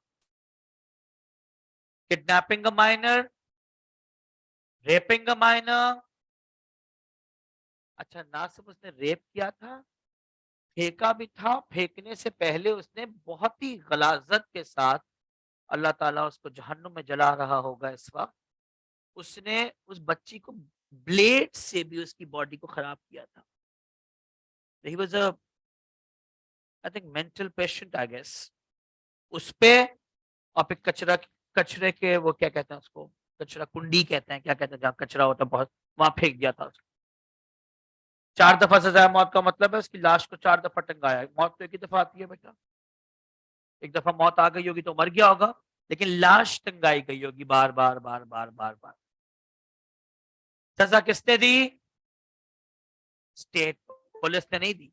Kidnapping a minor, rapping a minor. अच्छा, ना सिर्फ उसने रेप किया था, फेंका भी था। फेंकने से पहले उसने बहुत ही गलाजत के साथ, अल्लाह ताला उसको जहन्नुम में जला रहा होगा इस वक्त, उसने उस बच्ची को ब्लेड से भी उसकी बॉडी को खराब किया था। He was a, I think, mental patient I guess. उस पे और फिर कचरा, कचरे के वो क्या कहते हैं उसको, कचरा कुंडी कहते हैं, क्या कहते हैं जहाँ कचरा होता है बहुत, वहां फेंक दिया था उसको। 4 दफा सजाए मौत का मतलब है उसकी लाश को 4 दफा टंगाया। मौत तो एक ही दफा आती है बेटा। एक दफा मौत आ गई होगी तो मर गया होगा, लेकिन लाश टंगाई गई होगी बार बार बार बार बार बार। सजा किसने दी? स्टेट, पुलिस ने नहीं दी।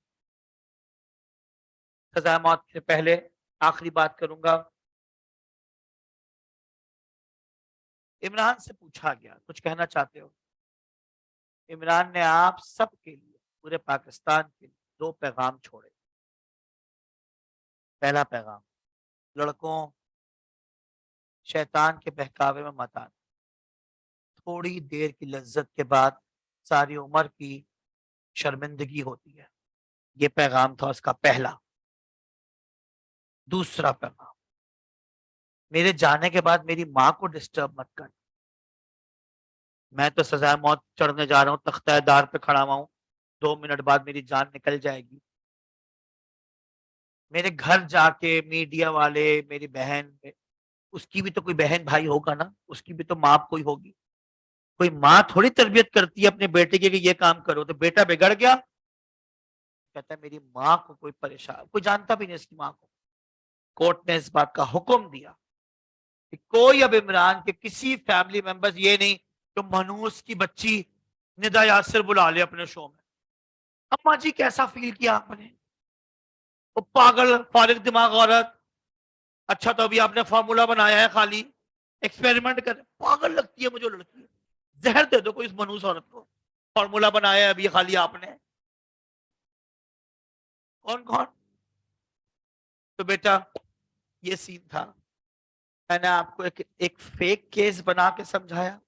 सजा मौत से पहले आखिरी बात करूंगा, इमरान से पूछा गया कुछ कहना चाहते हो? इमरान ने आप सबके लिए, पूरे पाकिस्तान के लिए 2 पैगाम छोड़े। पहला पैगाम, लड़कों शैतान के बहकावे में मत आना, थोड़ी देर की लज्जत के बाद सारी उम्र की शर्मिंदगी होती है। ये पैगाम था उसका पहला। दूसरा पैगाम, मेरे जाने के बाद मेरी माँ को डिस्टर्ब मत कर। मैं तो सजाए मौत चढ़ने जा रहा हूँ, तख्ता दार पे खड़ा हुआ हूं, 2 मिनट बाद मेरी जान निकल जाएगी। मेरे घर जाके मीडिया वाले, मेरी बहन, उसकी भी तो कोई बहन भाई होगा ना, उसकी भी तो माँ कोई होगी। कोई माँ थोड़ी तरबियत करती है अपने बेटे की कि ये काम करो, तो बेटा बिगड़ गया, कहता है मेरी माँ को कोई परेशान, कोई जानता भी नहीं इसकी माँ को। कोर्ट ने इस बात का हुक्म दिया कि कोई अब इमरान के किसी फैमिली मेंबर्स, ये नहीं तो मनूस की बच्ची निदा यासिर बुला ले अपने शो में। अम्मा जी कैसा फील किया आपने? वो पागल फारिग दिमाग औरत, अच्छा तो अभी आपने फॉर्मूला बनाया है, खाली एक्सपेरिमेंट कर, पागल लगती है मुझे लड़की। जहर दे दो कोई इस मनूस औरत को, फॉर्मूला बनाया है अभी खाली आपने। कौन कौन? तो बेटा ये सीन था। मैंने आपको एक फेक केस बना के समझाया,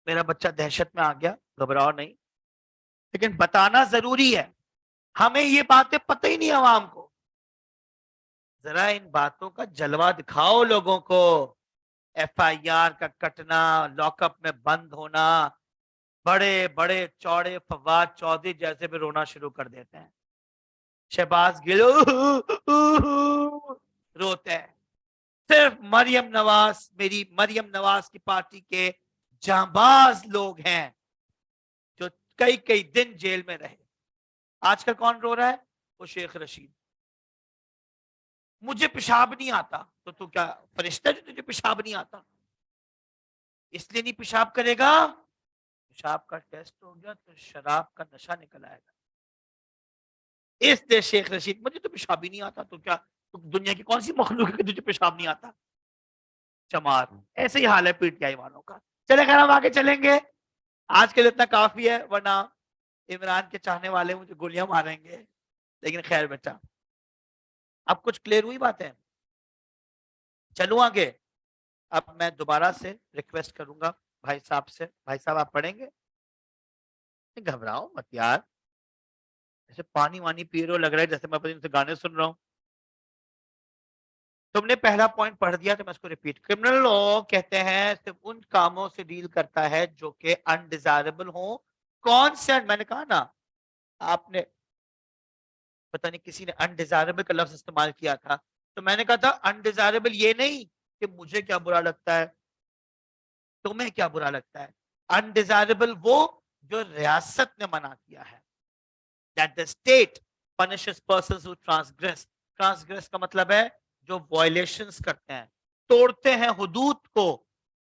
मेरा बच्चा दहशत में आ गया, घबराओ नहीं, लेकिन बताना जरूरी है। हमें ये बातें पता ही नहीं आवाम को। जरा इन बातों का जलवा दिखाओ लोगों को। एफआईआर का कटना, लॉकअप में बंद होना, बड़े बड़े चौड़े फवाद चौधरी जैसे भी रोना शुरू कर देते हैं। शहबाज गिल रोते हैं। सिर्फ मरियम नवाज, मेरी मरियम नवाज की पार्टी के जांबाज लोग हैं जो कई कई दिन जेल में रहे। आजकल कौन रो रहा है? वो शेख रशीद। मुझे पेशाब नहीं आता, तो तू क्या फरिश्ता जो तुझे पेशाब नहीं आता? इसलिए नहीं पेशाब करेगा, पेशाब का टेस्ट हो गया तो शराब का नशा निकल आएगा। इसलिए शेख रशीद, मुझे तो पेशाब ही नहीं आता, तो क्या तो दुनिया की कौन सी मखलूक है कि तुझे पेशाब नहीं आता? चमार। ऐसे ही हाल है पीटीआई वालों का। चले खैर हम आगे चलेंगे, आज के लिए इतना काफी है, वरना इमरान के चाहने वाले मुझे गोलियां मारेंगे। लेकिन खैर बेटा, अब कुछ क्लियर हुई बातें, चलूं आगे। अब मैं दोबारा से रिक्वेस्ट करूंगा भाई साहब से, भाई साहब आप पढ़ेंगे? घबराओ मत यार, ऐसे पानी वानी पी रहे हो, लग रहा है जैसे मैं अपने से गाने सुन रहा हूँ। तुमने पहला पॉइंट पढ़ दिया तो मैं इसको रिपीट, क्रिमिनल लॉ कहते हैं सिर्फ उन कामों से डील करता है जो कि अनडिजायरेबल हो। कौन से? मैंने कहा ना, आपने पता नहीं किसी ने अनडिजायरेबल का लफ्ज इस्तेमाल किया था, तो मैंने कहा था अनडिजायरेबल ये नहीं कि मुझे क्या बुरा लगता है, तुम्हें क्या बुरा लगता है। अनडिजायरेबल वो जो रियासत ने मना किया है, that the state punishes persons who transgress। Transgress का मतलब है जो वायलेशंस करते हैं, तोड़ते हैं हुदूद को,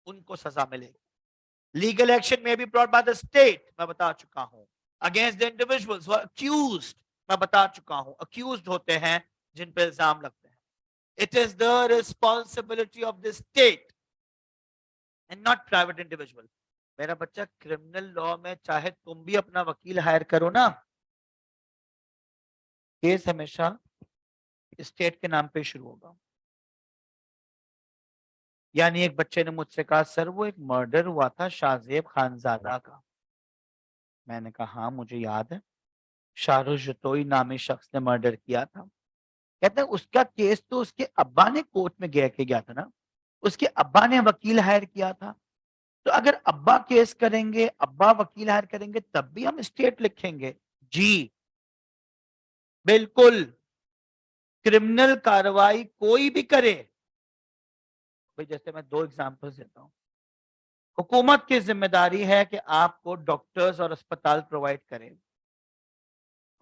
उनको सजा मिलेगी। लीगल एक्शन में be brought by the state, मैं बता चुका हूं, against the individuals who are accused, मैं बता चुका हूं, अक्यूज्ड होते हैं जिन पर इल्जाम लगते हैं। It is the responsibility of the state and not private individual. मेरा बच्चा क्रिमिनल लॉ में चाहे तुम भी अपना वकील हायर करो ना, केस हमेशा स्टेट के नाम पे शुरू होगा। यानी एक बच्चे ने मुझसे कहा सर वो एक मर्डर हुआ था शाहजेब खानजादा का। मैंने कहा हाँ मुझे याद है, शाहरुख जतोई नामी शख्स ने मर्डर किया था। कहते हैं उसका केस तो उसके अब्बा ने कोर्ट में गया था ना, उसके अब्बा ने वकील हायर किया था। तो अगर अब्बा केस करेंगे, अब्बा वकील हायर करेंगे, तब भी हम स्टेट लिखेंगे। जी बिल्कुल, क्रिमिनल कार्रवाई कोई भी करे, भाई जैसे मैं 2 एग्जांपल्स देता हूं। हुकूमत की जिम्मेदारी है कि आपको डॉक्टर्स और अस्पताल प्रोवाइड करें,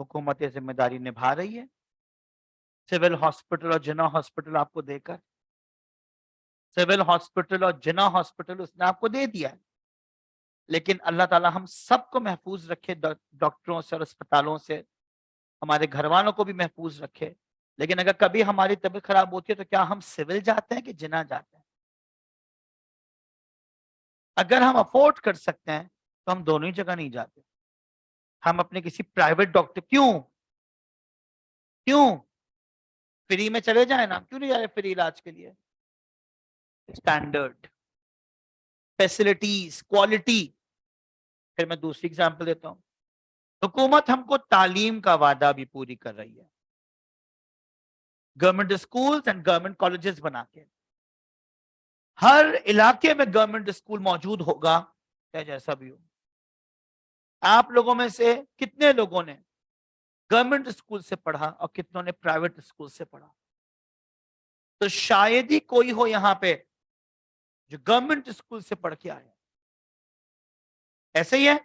हुकूमत ये जिम्मेदारी निभा रही है, सिविल हॉस्पिटल और जिना हॉस्पिटल आपको देकर, सिविल हॉस्पिटल और जिना हॉस्पिटल उसने आपको दे दिया है। लेकिन अल्लाह ताला हम सबको महफूज रखे, डॉक्टरों से और अस्पतालों से, हमारे घर वालों को भी महफूज रखे। लेकिन अगर कभी हमारी तबीयत खराब होती है तो क्या हम सिविल जाते हैं कि जिना जाते हैं? अगर हम अफोर्ड कर सकते हैं तो हम दोनों ही जगह नहीं जाते। हम अपने किसी प्राइवेट डॉक्टर, क्यों क्यों फ्री में चले जाए ना, क्यों नहीं जा रहे फ्री इलाज के लिए? Standard, facilities, quality. फिर मैं दूसरी एग्जांपल देता हूं। हुकूमत हमको तालीम का वादा भी पूरी कर रही है, government schools and government colleges बना के। हर इलाके में गवर्नमेंट स्कूल मौजूद होगा, चाहे जैसा भी हो। आप लोगों में से कितने लोगों ने गवर्नमेंट स्कूल से पढ़ा और कितनों ने प्राइवेट स्कूल से पढ़ा? तो शायद ही कोई हो यहां पे जो गवर्नमेंट स्कूल से पढ़ के आया। ऐसे ही है।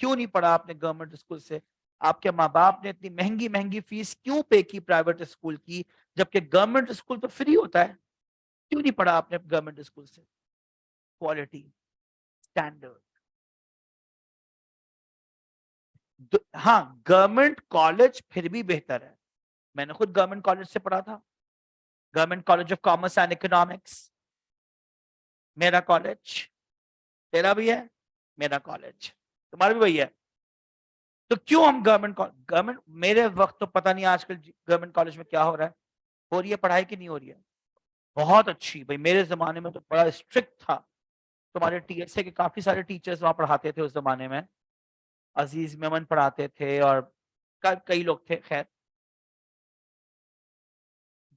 क्यों नहीं पढ़ा आपने गवर्नमेंट स्कूल से? आपके माँ बाप ने इतनी महंगी महंगी फीस क्यों पे की प्राइवेट स्कूल की, जबकि गवर्नमेंट स्कूल तो फ्री होता है? क्यों नहीं पढ़ा आपने गवर्नमेंट स्कूल से? Quality, standard. हाँ, गवर्नमेंट कॉलेज फिर भी बेहतर है। मैंने खुद गवर्नमेंट कॉलेज से पढ़ा था, government college of commerce and economics. मेरा कॉलेज, तेरा भी है, मेरा कॉलेज, तुम्हारा भी वही है। तो क्यों हम गवर्नमेंट, मेरे वक्त तो पता नहीं आजकल गवर्नमेंट कॉलेज में क्या हो रही है पढ़ाई की नहीं हो रही है? बहुत अच्छी भाई, मेरे जमाने में तो बड़ा स्ट्रिक्ट था। तुम्हारे टीएसए के काफी सारे टीचर्स वहां पढ़ाते थे उस जमाने में। अजीज मेमन पढ़ाते थे और कई लोग थे। खैर,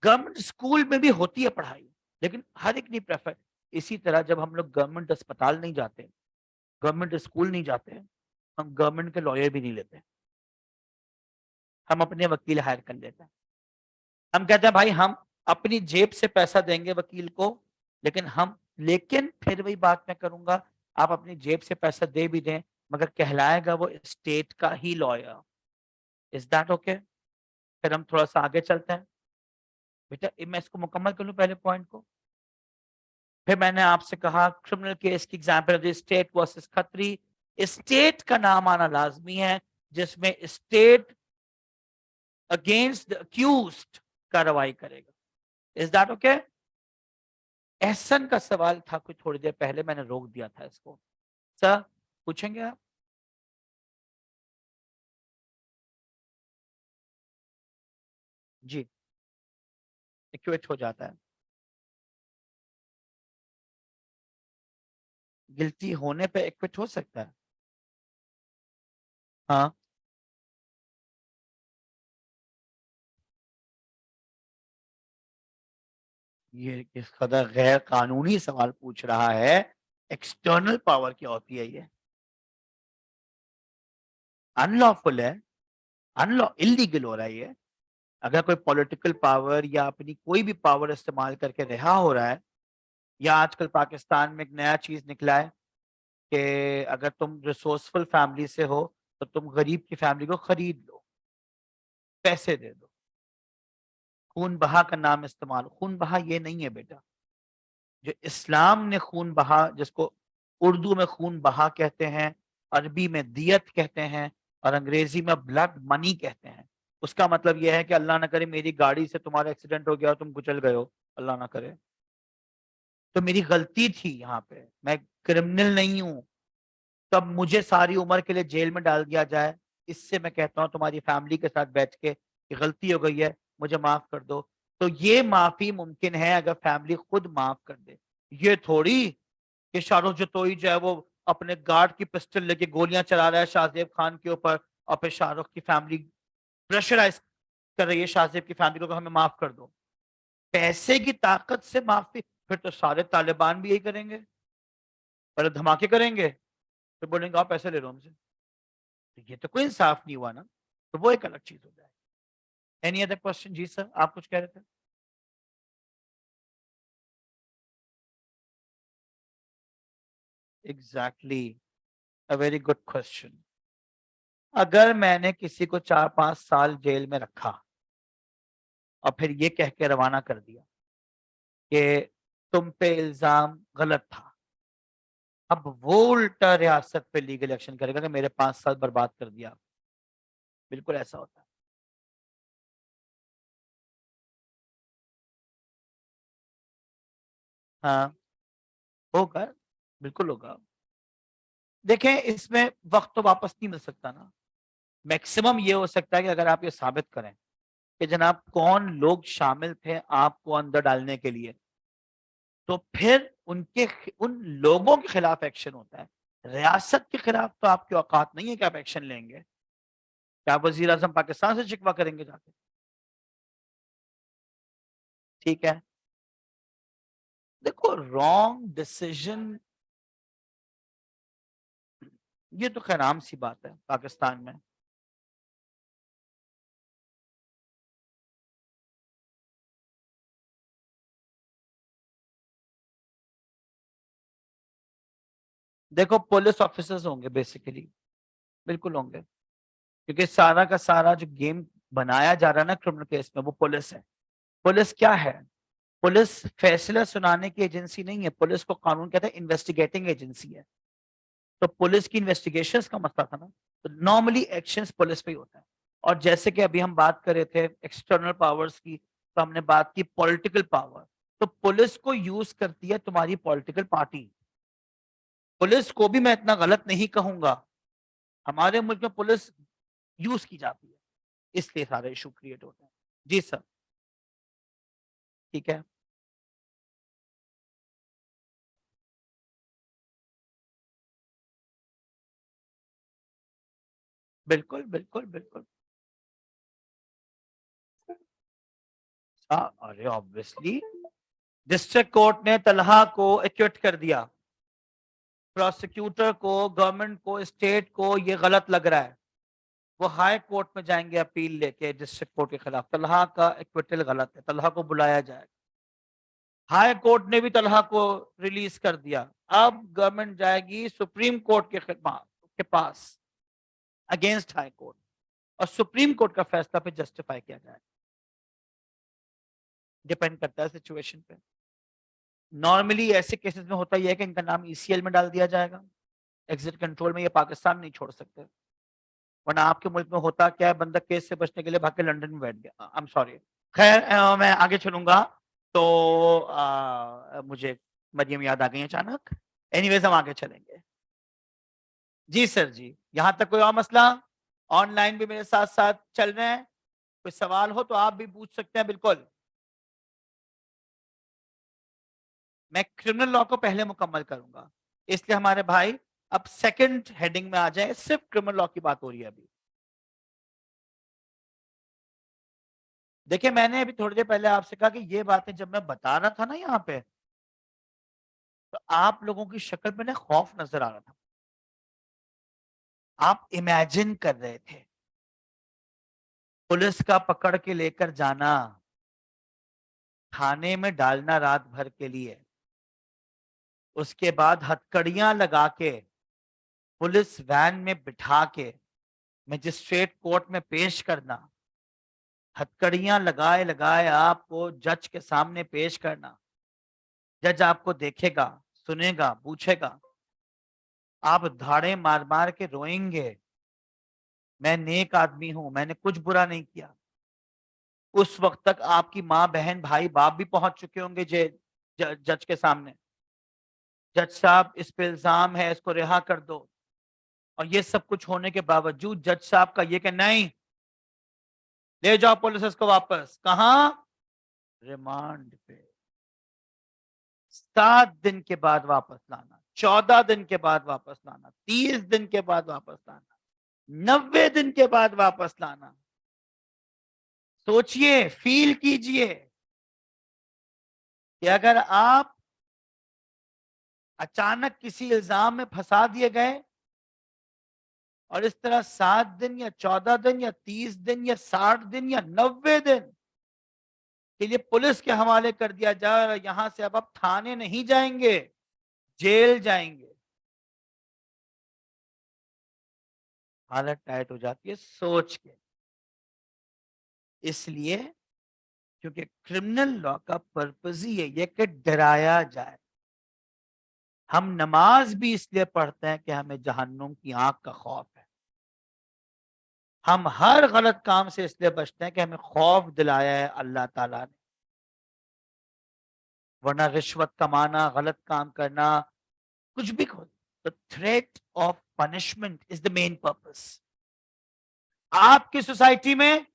गवर्नमेंट स्कूल में भी होती है पढ़ाई, लेकिन हर एक नहीं प्रेफर। इसी तरह जब हम लोग गवर्नमेंट अस्पताल नहीं जाते, गवर्नमेंट स्कूल नहीं जाते, हम गवर्नमेंट के लॉयर भी नहीं लेते, हम अपने वकील हायर कर लेते हैं। हम कहते हैं भाई हम अपनी जेब से पैसा देंगे वकील को, लेकिन फिर वही बात मैं करूंगा, आप अपनी जेब से पैसा दे भी दें मगर कहलाएगा वो स्टेट का ही लॉयर। Is that okay? फिर हम थोड़ा सा आगे चलते हैं। बेटा मैं इसको मुकम्मल कर लूं पहले पॉइंट को। फिर मैंने आपसे कहा क्रिमिनल केस की example state versus Khatri. State का नाम आना लाजमी है जिसमें स्टेट अगेंस्ट द अक्यूज्ड कार्रवाई करेगा। Is that okay? एहसन का सवाल था कुछ थोड़ी देर पहले, मैंने रोक दिया था इसको। सर पूछेंगे आप? जी, इक्विट हो जाता है। गिल्टी होने पे इक्विट हो सकता है। हाँ, ये किस कदर गैर कानूनी सवाल पूछ रहा है। एक्सटर्नल पावर क्या होती है ये? अनलॉफुल है, अनलॉ इलीगल हो रहा है ये। अगर कोई पॉलिटिकल पावर या अपनी कोई भी पावर इस्तेमाल करके रिहा हो रहा है, या आजकल पाकिस्तान में एक नया चीज निकला है कि अगर तुम रिसोर्सफुल फैमिली से हो तो तुम गरीब की फैमिली को खरीद लो, पैसे दे दो। खून बहा का नाम इस्तेमाल, खून बहा ये नहीं है बेटा। जो इस्लाम ने खून बहा, जिसको उर्दू में खून बहा कहते हैं, अरबी में दियत कहते हैं और अंग्रेजी में ब्लड मनी कहते हैं। उसका मतलब यह है कि अल्लाह ना करे मेरी गाड़ी से तुम्हारा एक्सीडेंट हो गया और तुम कुचल गए हो, अल्लाह ना करे, तो मेरी गलती थी, यहाँ पे मैं क्रिमिनल नहीं हूं, तब मुझे सारी उम्र के लिए जेल में डाल दिया जाए, इससे मैं कहता हूं तुम्हारी फैमिली के साथ बैठ के कि गलती हो गई है, मुझे माफ कर दो। तो ये माफी मुमकिन है अगर फैमिली खुद माफ कर दे। ये थोड़ी कि शाहरुख जोतोई जो है वो अपने गार्ड की पिस्टल लेके गोलियां चला रहा है शाहजेब खान के ऊपर, और फिर शाहरुख की फैमिली प्रेशराइज कर रही है शाहजेब की फैमिली को, हमें माफ कर दो। पैसे की ताकत से माफी? फिर तो सारे तालिबान भी यही करेंगे, पहले धमाके करेंगे फिर बोलेंगे आप पैसे ले लो हमसे। तो ये तो कोई इंसाफ नहीं हुआ ना, तो वो एक अलग चीज हो जाए। Any other question? जी सर, आप कुछ कह रहे थे? Exactly, a very good question. अगर मैंने किसी को 4-5 साल जेल में रखा और फिर ये कह के रवाना कर दिया कि तुम पे इल्जाम गलत था, अब वो उल्टा रियासत पे लीगल एक्शन करेगा कि मेरे 5 साल बर्बाद कर दिया। बिल्कुल ऐसा होता है। हाँ, होगा। बिल्कुल होगा। देखें, इसमें वक्त तो वापस नहीं मिल सकता ना। मैक्सिमम ये हो सकता है कि अगर आप ये साबित करें कि जनाब कौन लोग शामिल थे आपको अंदर डालने के लिए, तो फिर उन लोगों के खिलाफ एक्शन होता है। रियासत के खिलाफ तो आपकी औकात नहीं है कि आप एक्शन लेंगे। क्या वजीर आजम पाकिस्तान से शिकवा करेंगे जाके? ठीक है, देखो रॉन्ग डिसीजन, ये तो खैर आम सी बात है पाकिस्तान में। देखो पुलिस ऑफिसर्स होंगे बेसिकली, बिल्कुल होंगे, क्योंकि सारा का सारा जो गेम बनाया जा रहा है ना क्रिमिनल केस में, वो पुलिस है। पुलिस क्या है? पुलिस फैसला सुनाने की एजेंसी नहीं है। पुलिस को कानून कहता है इन्वेस्टिगेटिंग एजेंसी है। तो पुलिस की इन्वेस्टिगेशंस का मसला था ना, तो नॉर्मली एक्शंस पुलिस पे ही होता है। और जैसे कि अभी हम बात कर रहे थे एक्सटर्नल पावर्स की, तो हमने बात की पॉलिटिकल पावर। तो पुलिस को यूज करती है तुम्हारी पॉलिटिकल पार्टी। पुलिस को भी मैं इतना गलत नहीं कहूंगा, हमारे मुल्क में पुलिस यूज की जाती है, इसलिए सारे इशू क्रिएट होते हैं। जी सर। ठीक है, बिल्कुल बिल्कुल बिल्कुल। अरे ऑब्वियसली डिस्ट्रिक्ट कोर्ट ने तलहा को एक्विट कर दिया। प्रोसिक्यूटर को, गवर्नमेंट को, स्टेट को ये गलत लग रहा है, वो हाई कोर्ट में जाएंगे अपील लेके डिस्ट्रिक्ट कोर्ट के खिलाफ। तलहा का एक्विटल गलत है, तलहा को बुलाया जाएगा। हाई कोर्ट ने भी तलहा को रिलीज कर दिया। अब गवर्नमेंट जाएगी सुप्रीम कोर्ट के पास अगेंस्ट हाई कोर्ट, और सुप्रीम कोर्ट का फैसला पे जस्टिफाई किया जाएगा। डिपेंड करता है सिचुएशन पे। नॉर्मली ऐसे केसेस में होता यह है कि इनका नाम ईसीएल में डाल दिया जाएगा, एग्जिट कंट्रोल में। ये पाकिस्तान नहीं छोड़ सकते, वरना आपके मुल्क में होता क्या है, बंदा केस से बचने के लिए भाग के लंदन में बैठ गया। I am sorry. खैर मैं आगे चलूंगा तो मुझे मरियम याद आ गई अचानक। एनीवेज हम आगे चलेंगे। जी सर जी, यहां तक कोई और मसला? ऑनलाइन भी मेरे साथ साथ चल रहे हैं, कोई सवाल हो तो आप भी पूछ सकते हैं बिल्कुल। मैं क्रिमिनल लॉ को पहले मुकम्मल करूंगा, इसलिए हमारे भाई अब सेकंड हेडिंग में आ जाए। सिर्फ क्रिमिनल लॉ की बात हो रही है अभी। देखिए, मैंने अभी थोड़ी देर पहले आपसे कहा कि ये बातें जब मैं बता रहा था ना यहाँ पे, तो आप लोगों की शक्ल में ना खौफ नजर आ रहा था। आप इमेजिन कर रहे थे पुलिस का पकड़ के लेकर जाना, थाने में डालना रात भर के लिए, उसके बाद हथकड़ियां लगा के पुलिस वैन में बिठा के मजिस्ट्रेट कोर्ट में पेश करना, हथकड़ियां लगाए लगाए आपको जज के सामने पेश करना। जज आपको देखेगा, सुनेगा, पूछेगा, आप धाड़े मार मार के रोएंगे, मैं नेक आदमी हूं, मैंने कुछ बुरा नहीं किया। उस वक्त तक आपकी माँ, बहन, भाई, बाप भी पहुंच चुके होंगे जज के सामने। जज साहब, इस पे इल्जाम है, इसको रिहा कर दो। और ये सब कुछ होने के बावजूद जज साहब का ये कि नहीं, ले जाओ पुलिस इसको वापस। कहा? रिमांड पे। 7 दिन के बाद वापस लाना, 14 दिन के बाद वापस लाना, 30 दिन के बाद वापस लाना, 90 दिन के बाद वापस लाना। सोचिए, फील कीजिए कि अगर आप अचानक किसी इल्जाम में फंसा दिए गए और इस तरह 7 दिन या 14 दिन या 30 दिन या 60 दिन या 90 दिन के लिए पुलिस के हवाले कर दिया जाए, और यहां से अब आप थाने नहीं जाएंगे, जेल जाएंगे, हालत टाइट हो जाती है सोच के। इसलिए, क्योंकि क्रिमिनल लॉ का पर्पज ही यही है कि डराया जाए। हम नमाज भी इसलिए पढ़ते हैं कि हमें जहन्नुम की आंख का खौफ है। हम हर गलत काम से इसलिए बचते हैं कि हमें खौफ दिलाया है अल्लाह ताला ने। वरना रिश्वत कमाना, गलत काम करना, कुछ भी खोल, the threat of punishment is the main purpose. आपकी सोसाइटी में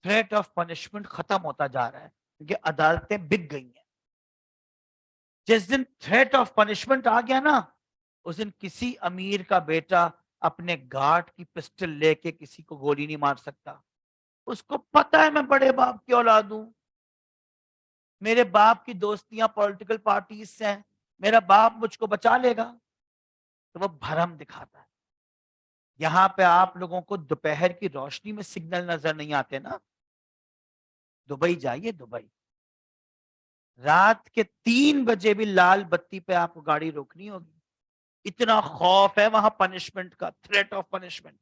थ्रेट ऑफ पनिशमेंट खत्म होता जा रहा है क्योंकि अदालतें बिक गई हैं। जिस दिन थ्रेट ऑफ पनिशमेंट आ गया ना, उस दिन किसी अमीर का बेटा अपने गार्ड की पिस्टल लेके किसी को गोली नहीं मार सकता। उसको पता है मैं बड़े बाप की औलाद हूं, मेरे बाप की दोस्तियां पॉलिटिकल पार्टीज से हैं, मेरा बाप मुझको बचा लेगा, तो वो भरम दिखाता है। यहां पे आप लोगों को दोपहर की रोशनी में सिग्नल नजर नहीं आते ना? दुबई जाइए, दुबई रात के 3 बजे भी लाल बत्ती पे आपको गाड़ी रोकनी होगी। इतना खौफ है वहां पनिशमेंट का, थ्रेट ऑफ पनिशमेंट।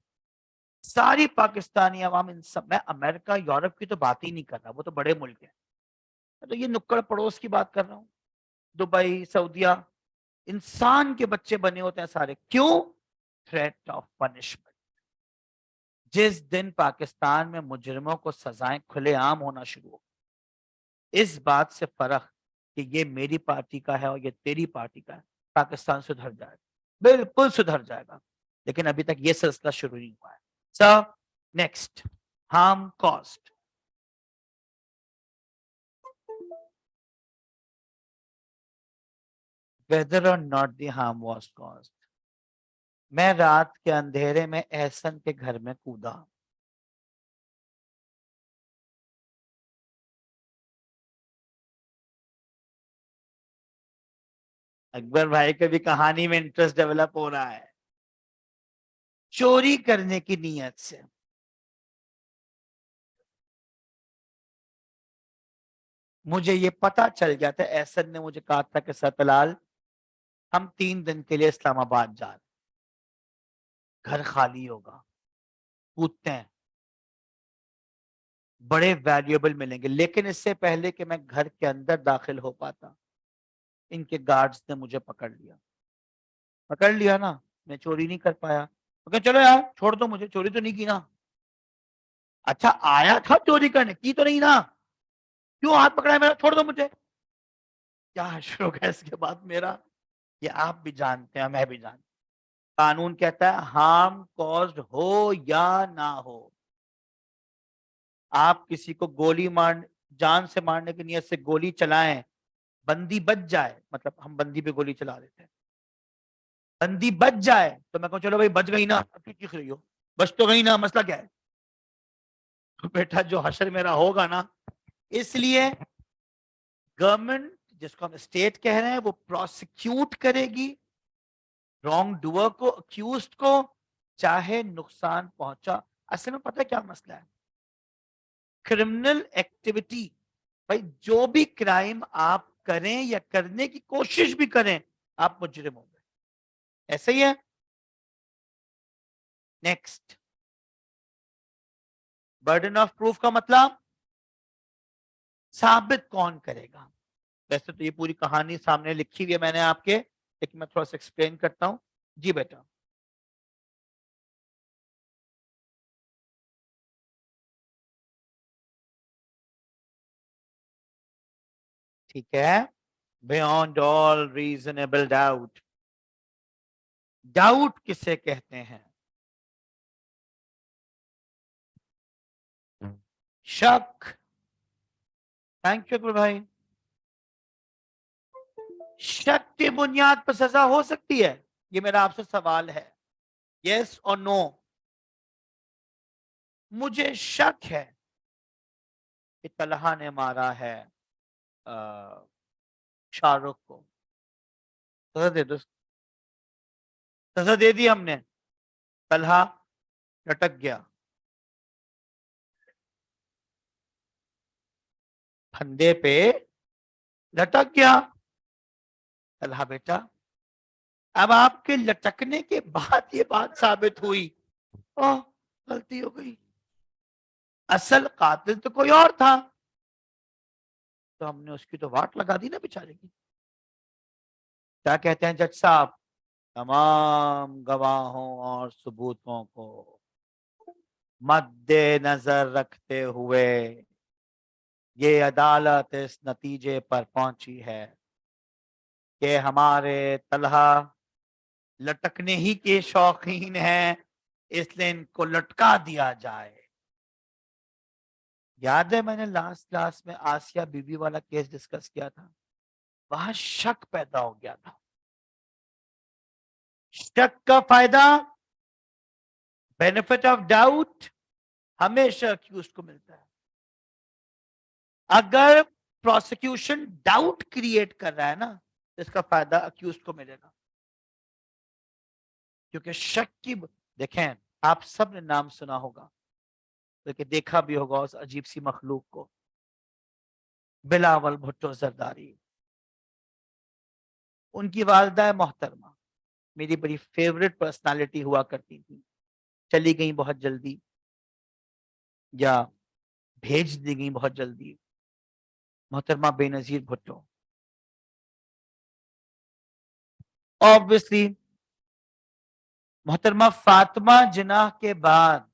सारी पाकिस्तानी अवाम, इन सब, मैं अमेरिका यूरोप की तो बात ही नहीं कर रहा, वो तो बड़े मुल्क हैं, मैं तो ये नुक्कड़ पड़ोस की बात कर रहा हूँ। दुबई, सऊदिया, इंसान के बच्चे बने होते हैं सारे, क्यों? Threat of punishment. जिस दिन पाकिस्तान में मुजरिमों को सजाएं खुलेआम होना शुरू हो, इस बात से फर्क कि ये मेरी पार्टी का है और ये तेरी पार्टी का है, पाकिस्तान सुधर जाएगा, बिल्कुल सुधर जाएगा। लेकिन अभी तक ये सिलसिला शुरू नहीं हुआ है। So next, harm caused. Whether और not the harm was caused. मैं रात के अंधेरे में एहसन के घर में कूदा। अकबर भाई के भी कहानी में इंटरेस्ट डेवलप हो रहा है। चोरी करने की नीयत से मुझे ये पता चल गया था, एहसन ने मुझे कहा था कि सतलाल, हम 3 दिन के लिए इस्लामाबाद जा रहे, घर खाली होगा, कूदते हैं, बड़े वैल्यूएबल मिलेंगे। लेकिन इससे पहले कि मैं घर के अंदर दाखिल हो पाता, इनके गार्ड्स ने मुझे पकड़ लिया। पकड़ लिया ना, मैं चोरी नहीं कर पाया, तो चलो यार छोड़ दो मुझे, चोरी तो नहीं की ना। अच्छा आया था चोरी करने, की तो नहीं ना, क्यों हाथ पकड़ा है मेरा, छोड़ दो मुझे। क्या शुरू है इसके बाद मेरा, ये आप भी जानते हैं मैं भी जानता हूं। कानून कहता है हार्म कॉज्ड हो या ना हो, आप किसी को गोली मार, जान से मारने की नियत से गोली चलाएं, बंदी बच जाए, मतलब हम बंदी पे गोली चला देते हैं, बंदी बच जाए तो मैं कहूँ चलो भाई बच गई ना, अब क्यों चीख रही हो, बच तो गई ना, मसला क्या है? तो बेटा जो हशर मेरा होगा ना, इसलिए गवर्नमेंट, जिसको हम स्टेट कह रहे हैं, वो प्रोसिक्यूट करेगी रॉन्ग डूअर को, अक्यूज को, चाहे नुकसान पहुंचा। असल में पता है क्या मसला है? क्रिमिनल एक्टिविटी, भाई जो भी क्राइम आप करें या करने की कोशिश भी करें, आप मुजरिम होंगे, ऐसा ही है। नेक्स्ट, बर्डन ऑफ प्रूफ का मतलब साबित कौन करेगा। वैसे तो ये पूरी कहानी सामने लिखी हुई है मैंने आपके, लेकिन मैं थोड़ा सा एक्सप्लेन करता हूं। जी बेटा। ठीक है, beyond all reasonable doubt. Doubt किसे कहते हैं? शक। थैंक यू भाई। शक की बुनियाद पर सजा हो सकती है? ये मेरा आपसे सवाल है, यस और नो। मुझे शक है कि तलहा ने मारा है शाहरुख को, सजा दे दो, सजा दे दी हमने, तलहा लटक गया, फंदे पे लटक गया। तलहा बेटा, अब आपके लटकने के बाद ये बात साबित हुई, ओह गलती हो गई, असल कातिल तो कोई और था, तो हमने उसकी तो वाट लगा दी ना बेचारे की। क्या कहते हैं जज साहब? तमाम गवाहों और सबूतों को मद्देनजर रखते हुए ये अदालत इस नतीजे पर पहुंची है कि हमारे तलहा लटकने ही के शौकीन हैं, इसलिए इनको लटका दिया जाए। याद है मैंने लास्ट क्लास में आसिया बीबी वाला केस डिस्कस किया था, वहां शक पैदा हो गया था। शक का फायदा, बेनिफिट ऑफ डाउट हमेशा अक्यूज को मिलता है। अगर प्रोसिक्यूशन डाउट क्रिएट कर रहा है ना, तो इसका फायदा अक्यूज को मिलेगा, क्योंकि शक की देखें, आप सब ने नाम सुना होगा, लेकिन देखा भी होगा उस अजीब सी मखलूक को, बिलावल भुट्टो जरदारी। उनकी वालदा मोहतरमा मेरी बड़ी फेवरेट पर्सनालिटी हुआ करती थी, चली गई बहुत जल्दी या भेज दी गई बहुत जल्दी, मोहतरमा बेनजीर भुट्टो। ऑब्वियसली मोहतरमा फातिमा जिन्नाह के बाद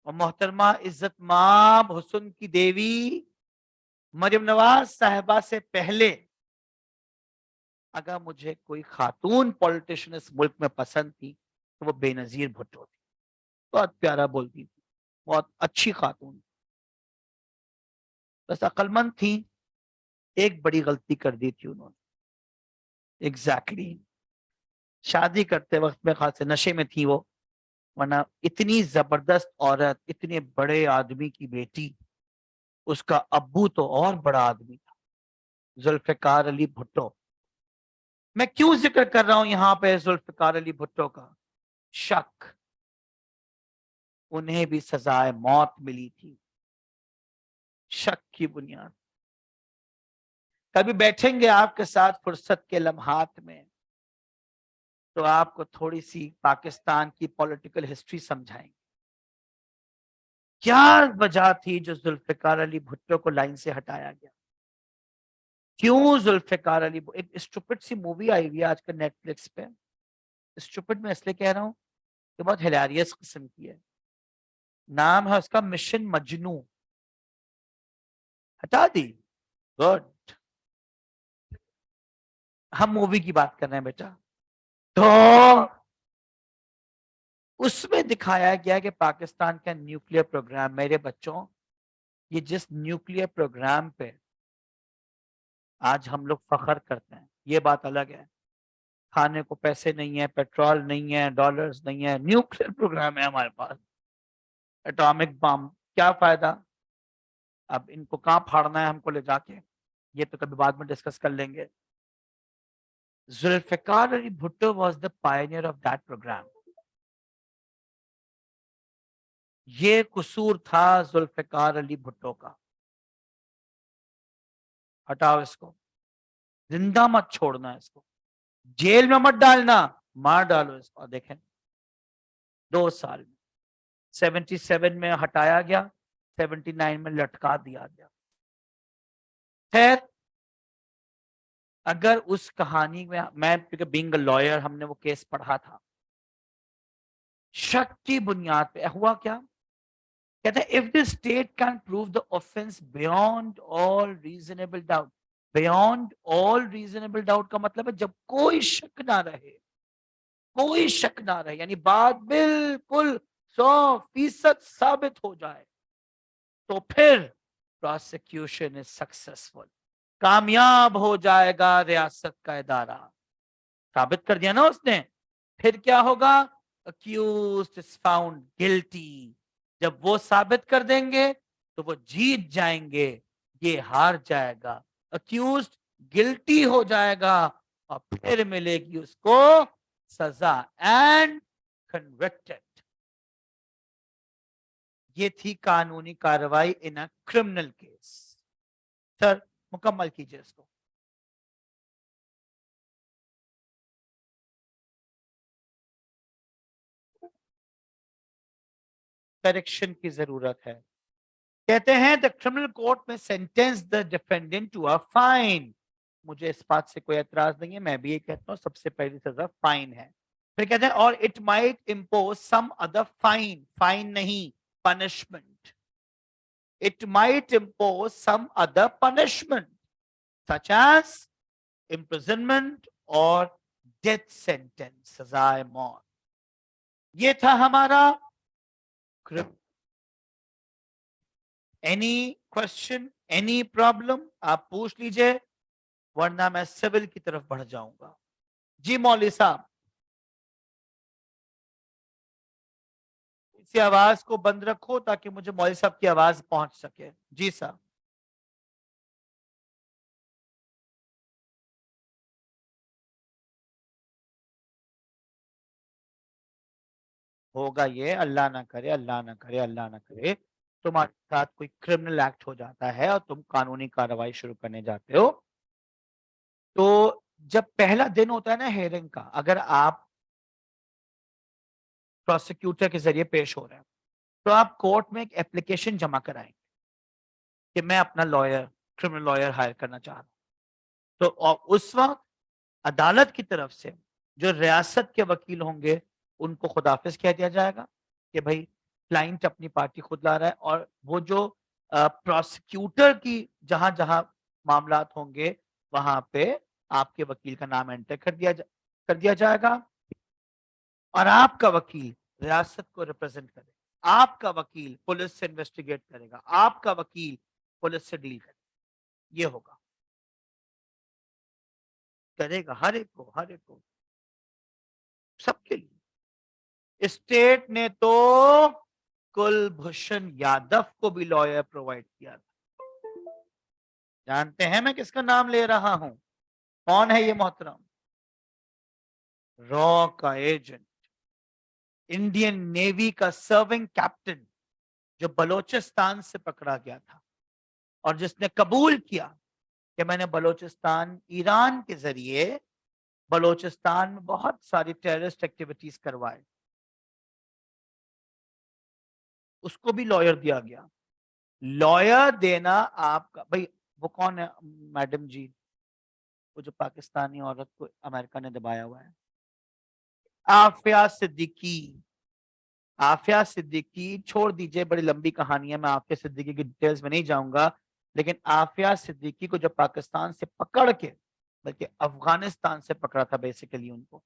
और मोहतरमा इज्जत माब हुस्न की देवी मरियम नवाज साहिबा से पहले अगर मुझे कोई खातून पॉलिटिशियन इस मुल्क में पसंद थी तो वो बेनजीर भुट्टो थी। बहुत प्यारा बोलती थी, बहुत अच्छी खातून, बस अक्लमंद थी। एक बड़ी गलती कर दी थी उन्होंने, एग्जैक्टली शादी करते वक्त में खास नशे में थी वो, वरना इतनी जबरदस्त औरत, इतने बड़े आदमी की बेटी, उसका अब्बू तो और बड़ा आदमी था, जुल्फिकार अली भुट्टो। मैं क्यों जिक्र कर रहा हूं यहां पे जुल्फिकार अली भुट्टो का? शक, उन्हें भी सजाए मौत मिली थी शक की बुनियाद। कभी बैठेंगे आपके साथ फुर्सत के लम्हात में तो आपको थोड़ी सी पाकिस्तान की पॉलिटिकल हिस्ट्री समझाएंगे। क्या वजह थी जो जुल्फिकार अली भुट्टो को लाइन से हटाया गया? क्यों जुल्फिकार अली, एक स्टूपिड सी मूवी आई हुई है आजकल नेटफ्लिक्स पे, स्टूपिड में इसलिए कह रहा हूं कि बहुत हिलारियस किस्म की है, नाम है उसका मिशन मजनू। हटा दी? गुड, हम मूवी की बात कर रहे हैं बेटा। तो उसमें दिखाया गया कि पाकिस्तान का न्यूक्लियर प्रोग्राम, मेरे बच्चों, ये जिस न्यूक्लियर प्रोग्राम पे आज हम लोग फख्र करते हैं, ये बात अलग है, खाने को पैसे नहीं है, पेट्रोल नहीं है, डॉलर्स नहीं है, न्यूक्लियर प्रोग्राम है हमारे पास, एटॉमिक बम, क्या फायदा? अब इनको कहां फाड़ना है हमको ले जाके, ये तो कभी बाद में डिस्कस कर लेंगे। Zulfikar Ali Bhutto was the pioneer of that programme. ये कसूर था जुल्फिकार अली भुट्टो का। हटाओ इसको, जिंदा मत छोड़ना इसको, जेल में मत डालना, मार डालो इसको। देखें 2 साल में 77 में हटाया गया, 79 में लटका दिया गया। खैर, अगर उस कहानी में मैं, क्योंकि बीइंग अ लॉयर हमने वो केस पढ़ा था, शक की बुनियाद पे हुआ क्या? कहते हैं if the state can prove the offence beyond all reasonable doubt. Beyond all reasonable doubt का मतलब है जब कोई शक ना रहे, कोई शक ना रहे, यानी बात बिल्कुल 100% साबित हो जाए, तो फिर प्रोसिक्यूशन इज सक्सेसफुल, कामयाब हो जाएगा रियासत का इदारा। साबित कर दिया ना उसने, फिर क्या होगा? Accused is found guilty. जब वो साबित कर देंगे तो वो जीत जाएंगे, ये हार जाएगा। अक्यूज्ड गिल्टी हो जाएगा और फिर मिलेगी उसको सजा, एंड कन्विक्टेड। ये थी कानूनी कार्रवाई in a criminal case. Sir मुकम्मल कीजिए इसको। करेक्शन की जरूरत है। कहते हैं द क्रिमिनल कोर्ट में sentence the defendant to a fine. मुझे इस बात से कोई एतराज नहीं है, मैं भी ये कहता हूं सबसे पहली सजा फाइन है। फिर कहते हैं और it might impose some other fine, fine नहीं, punishment. It might impose some other punishment, such as imprisonment और डेथ सेंटेंस, सजाए मौत। ये था हमारा एनी क्वेश्चन, एनी प्रॉब्लम आप पूछ लीजिए, वरना मैं सिविल की तरफ बढ़ जाऊंगा। जी मौलवी साहब, इसी आवाज को बंद रखो ताकि मुझे मौलवी साहब की आवाज पहुंच सके। जी साहब। होगा ये, अल्लाह ना करे, अल्लाह ना करे, अल्लाह ना करे तुम्हारे साथ कोई क्रिमिनल एक्ट हो जाता है और तुम कानूनी कार्रवाई शुरू करने जाते हो, तो जब पहला दिन होता है ना हेयरिंग का, अगर आप प्रोसिक्यूटर के जरिए पेश हो रहे हैं, तो आप कोर्ट में एक एप्लीकेशन जमा कराएंगे कि मैं अपना लॉयर, क्रिमिनल लॉयर हायर करना चाह रहा हूं। तो और उस वक्त अदालत की तरफ से जो रियासत के वकील होंगे उनको खुदाफिज कह दिया जाएगा कि भाई क्लाइंट अपनी पार्टी खुद ला रहा है, और वो जो प्रोसिक्यूटर की जहां जहां मामलात होंगे वहां पे आपके वकील का नाम एंटर कर दिया जाएगा, और आपका वकील रियासत को रिप्रेजेंट करेगा, आपका वकील पुलिस से इन्वेस्टिगेट करेगा, आपका वकील पुलिस से डील करेगा। ये होगा, करेगा हर एक को, हर एक को, सबके लिए। स्टेट ने तो कुलभूषण यादव को भी लॉयर प्रोवाइड किया था। जानते हैं मैं किसका नाम ले रहा हूं? कौन है ये मोहतरम? रॉ का एजेंट, इंडियन नेवी का सर्विंग कैप्टन, जो बलोचिस्तान से पकड़ा गया था और जिसने कबूल किया कि मैंने बलोचिस्तान, ईरान के जरिए बलोचिस्तान में बहुत सारी टेररिस्ट एक्टिविटीज करवाए, उसको भी लॉयर दिया गया। लॉयर देना आपका भाई, वो कौन है मैडम जी, वो जो पाकिस्तानी औरत को अमेरिका ने दबाया हुआ है? आफिया सिद्दीकी। आफिया सिद्दीकी, छोड़ दीजिए, बड़ी लंबी कहानी है, मैं आफिया सिद्दीकी की डिटेल्स में नहीं जाऊंगा, लेकिन आफिया सिद्दीकी को जब पाकिस्तान से पकड़ के, बल्कि अफगानिस्तान से पकड़ा था बेसिकली उनको,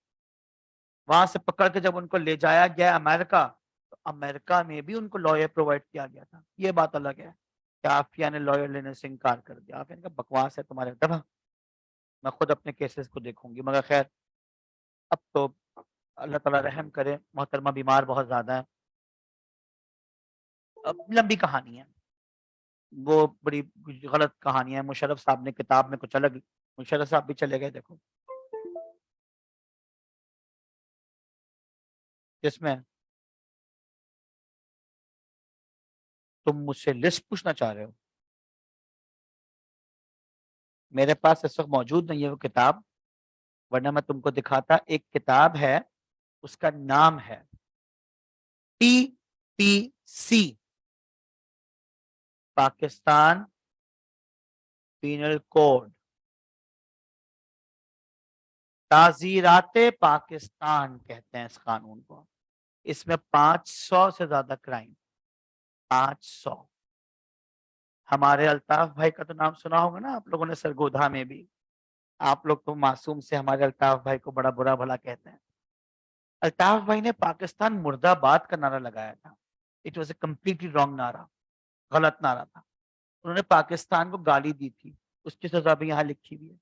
वहां से पकड़ के जब उनको ले जाया गया अमेरिका, तो अमेरिका में भी उनको लॉयर प्रोवाइड किया गया था। ये बात अलग है कि आफिया ने लॉयर लेने से इनकार कर दिया। आफिया ने कहा बकवास है तुम्हारे, दफा, मैं खुद अपने केसेस को देखूंगी। मगर खैर, अब तो अल्लाह ताला रहम करे, मोहतरमा बीमार बहुत ज्यादा है। अब लंबी कहानी है, वो बड़ी गलत कहानी है। मुशर्रफ साहब ने किताब में कुछ अलग, मुशर्रफ साहब भी चले गए देखो, जिसमें तुम मुझसे लिस्ट पूछना चाह रहे हो, मेरे पास इस वक्त मौजूद नहीं है वो किताब, वरना मैं तुमको दिखाता। एक किताब है, उसका नाम है PPC, पाकिस्तान पीनल कोड, ताजीराते पाकिस्तान कहते हैं इस कानून को। इसमें 500 से ज्यादा क्राइम, 500। हमारे अल्ताफ भाई का तो नाम सुना होगा ना आप लोगों ने, सरगोधा में भी। आप लोग तो मासूम से हमारे अल्ताफ भाई को बड़ा बुरा भला कहते हैं। अल्ताफ भाई ने पाकिस्तान मुर्दाबाद का नारा लगाया था। It was a completely wrong नारा, गलत नारा था। उन्होंने पाकिस्तान को गाली दी थी, उसकी सजा भी यहाँ लिखी हुई है।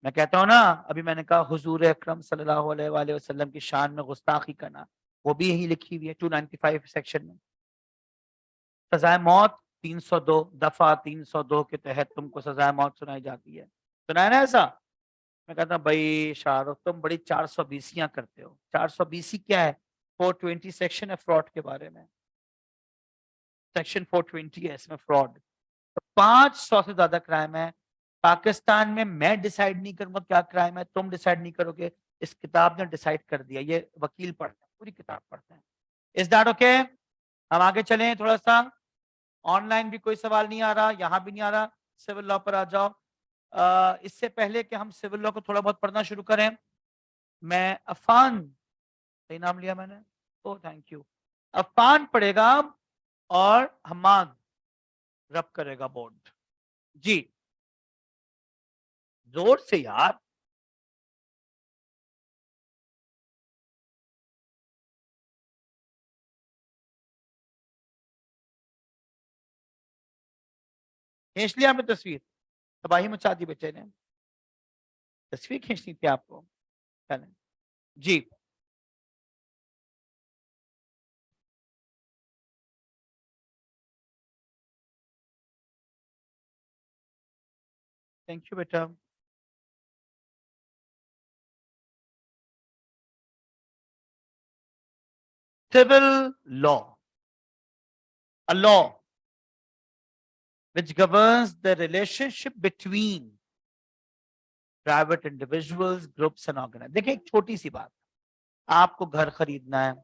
मैं कहता हूँ ना, अभी मैंने कहा हुजूर अकरम सल्लल्लाहु अलैहि वसल्लम की शान में गुस्ताखी करना, वो भी यही लिखी हुई है 295 सेक्शन में। सजाए मौत 302 दफा 302 के तहत तुमको सजाए मौत सुनाई जाती है। सुना है ना ऐसा? मैं कहता हूँ भाई शाहरुख, तुम बड़ी 420 करते हो। 420 क्या है? 420 सेक्शन है फ्रॉड के बारे में, सेक्शन 420 है इसमें फ्रॉड। तो 500 से ज्यादा क्राइम है पाकिस्तान में। मैं डिसाइड नहीं करूंगा क्या क्राइम है, तुम डिसाइड नहीं करोगे, इस किताब ने डिसाइड कर दिया। ये वकील पढ़ते हैं, पूरी किताब पढ़ते हैं। Is that okay? हम आगे चलें थोड़ा सा। ऑनलाइन भी कोई सवाल नहीं आ रहा, यहाँ भी नहीं आ रहा। सिविल लॉ पर आ जाओ। इससे पहले कि हम सिविल लॉ को थोड़ा बहुत पढ़ना शुरू करें, मैं अफान, सही नाम लिया मैंने? ओ थैंक यू। अफान पढ़ेगा और हमाद रब करेगा बोर्ड। जी जोर से यार। खींच लिया आपने तस्वीर? तबाही मचा दी बेटे ने। तस्वीर खींचनी थी आपको। चलें जी। थैंक यू बेटा। Civil law, a law which governs the relationship between private individuals, groups and organizations। देखिए एक छोटी सी बात, आपको घर खरीदना है,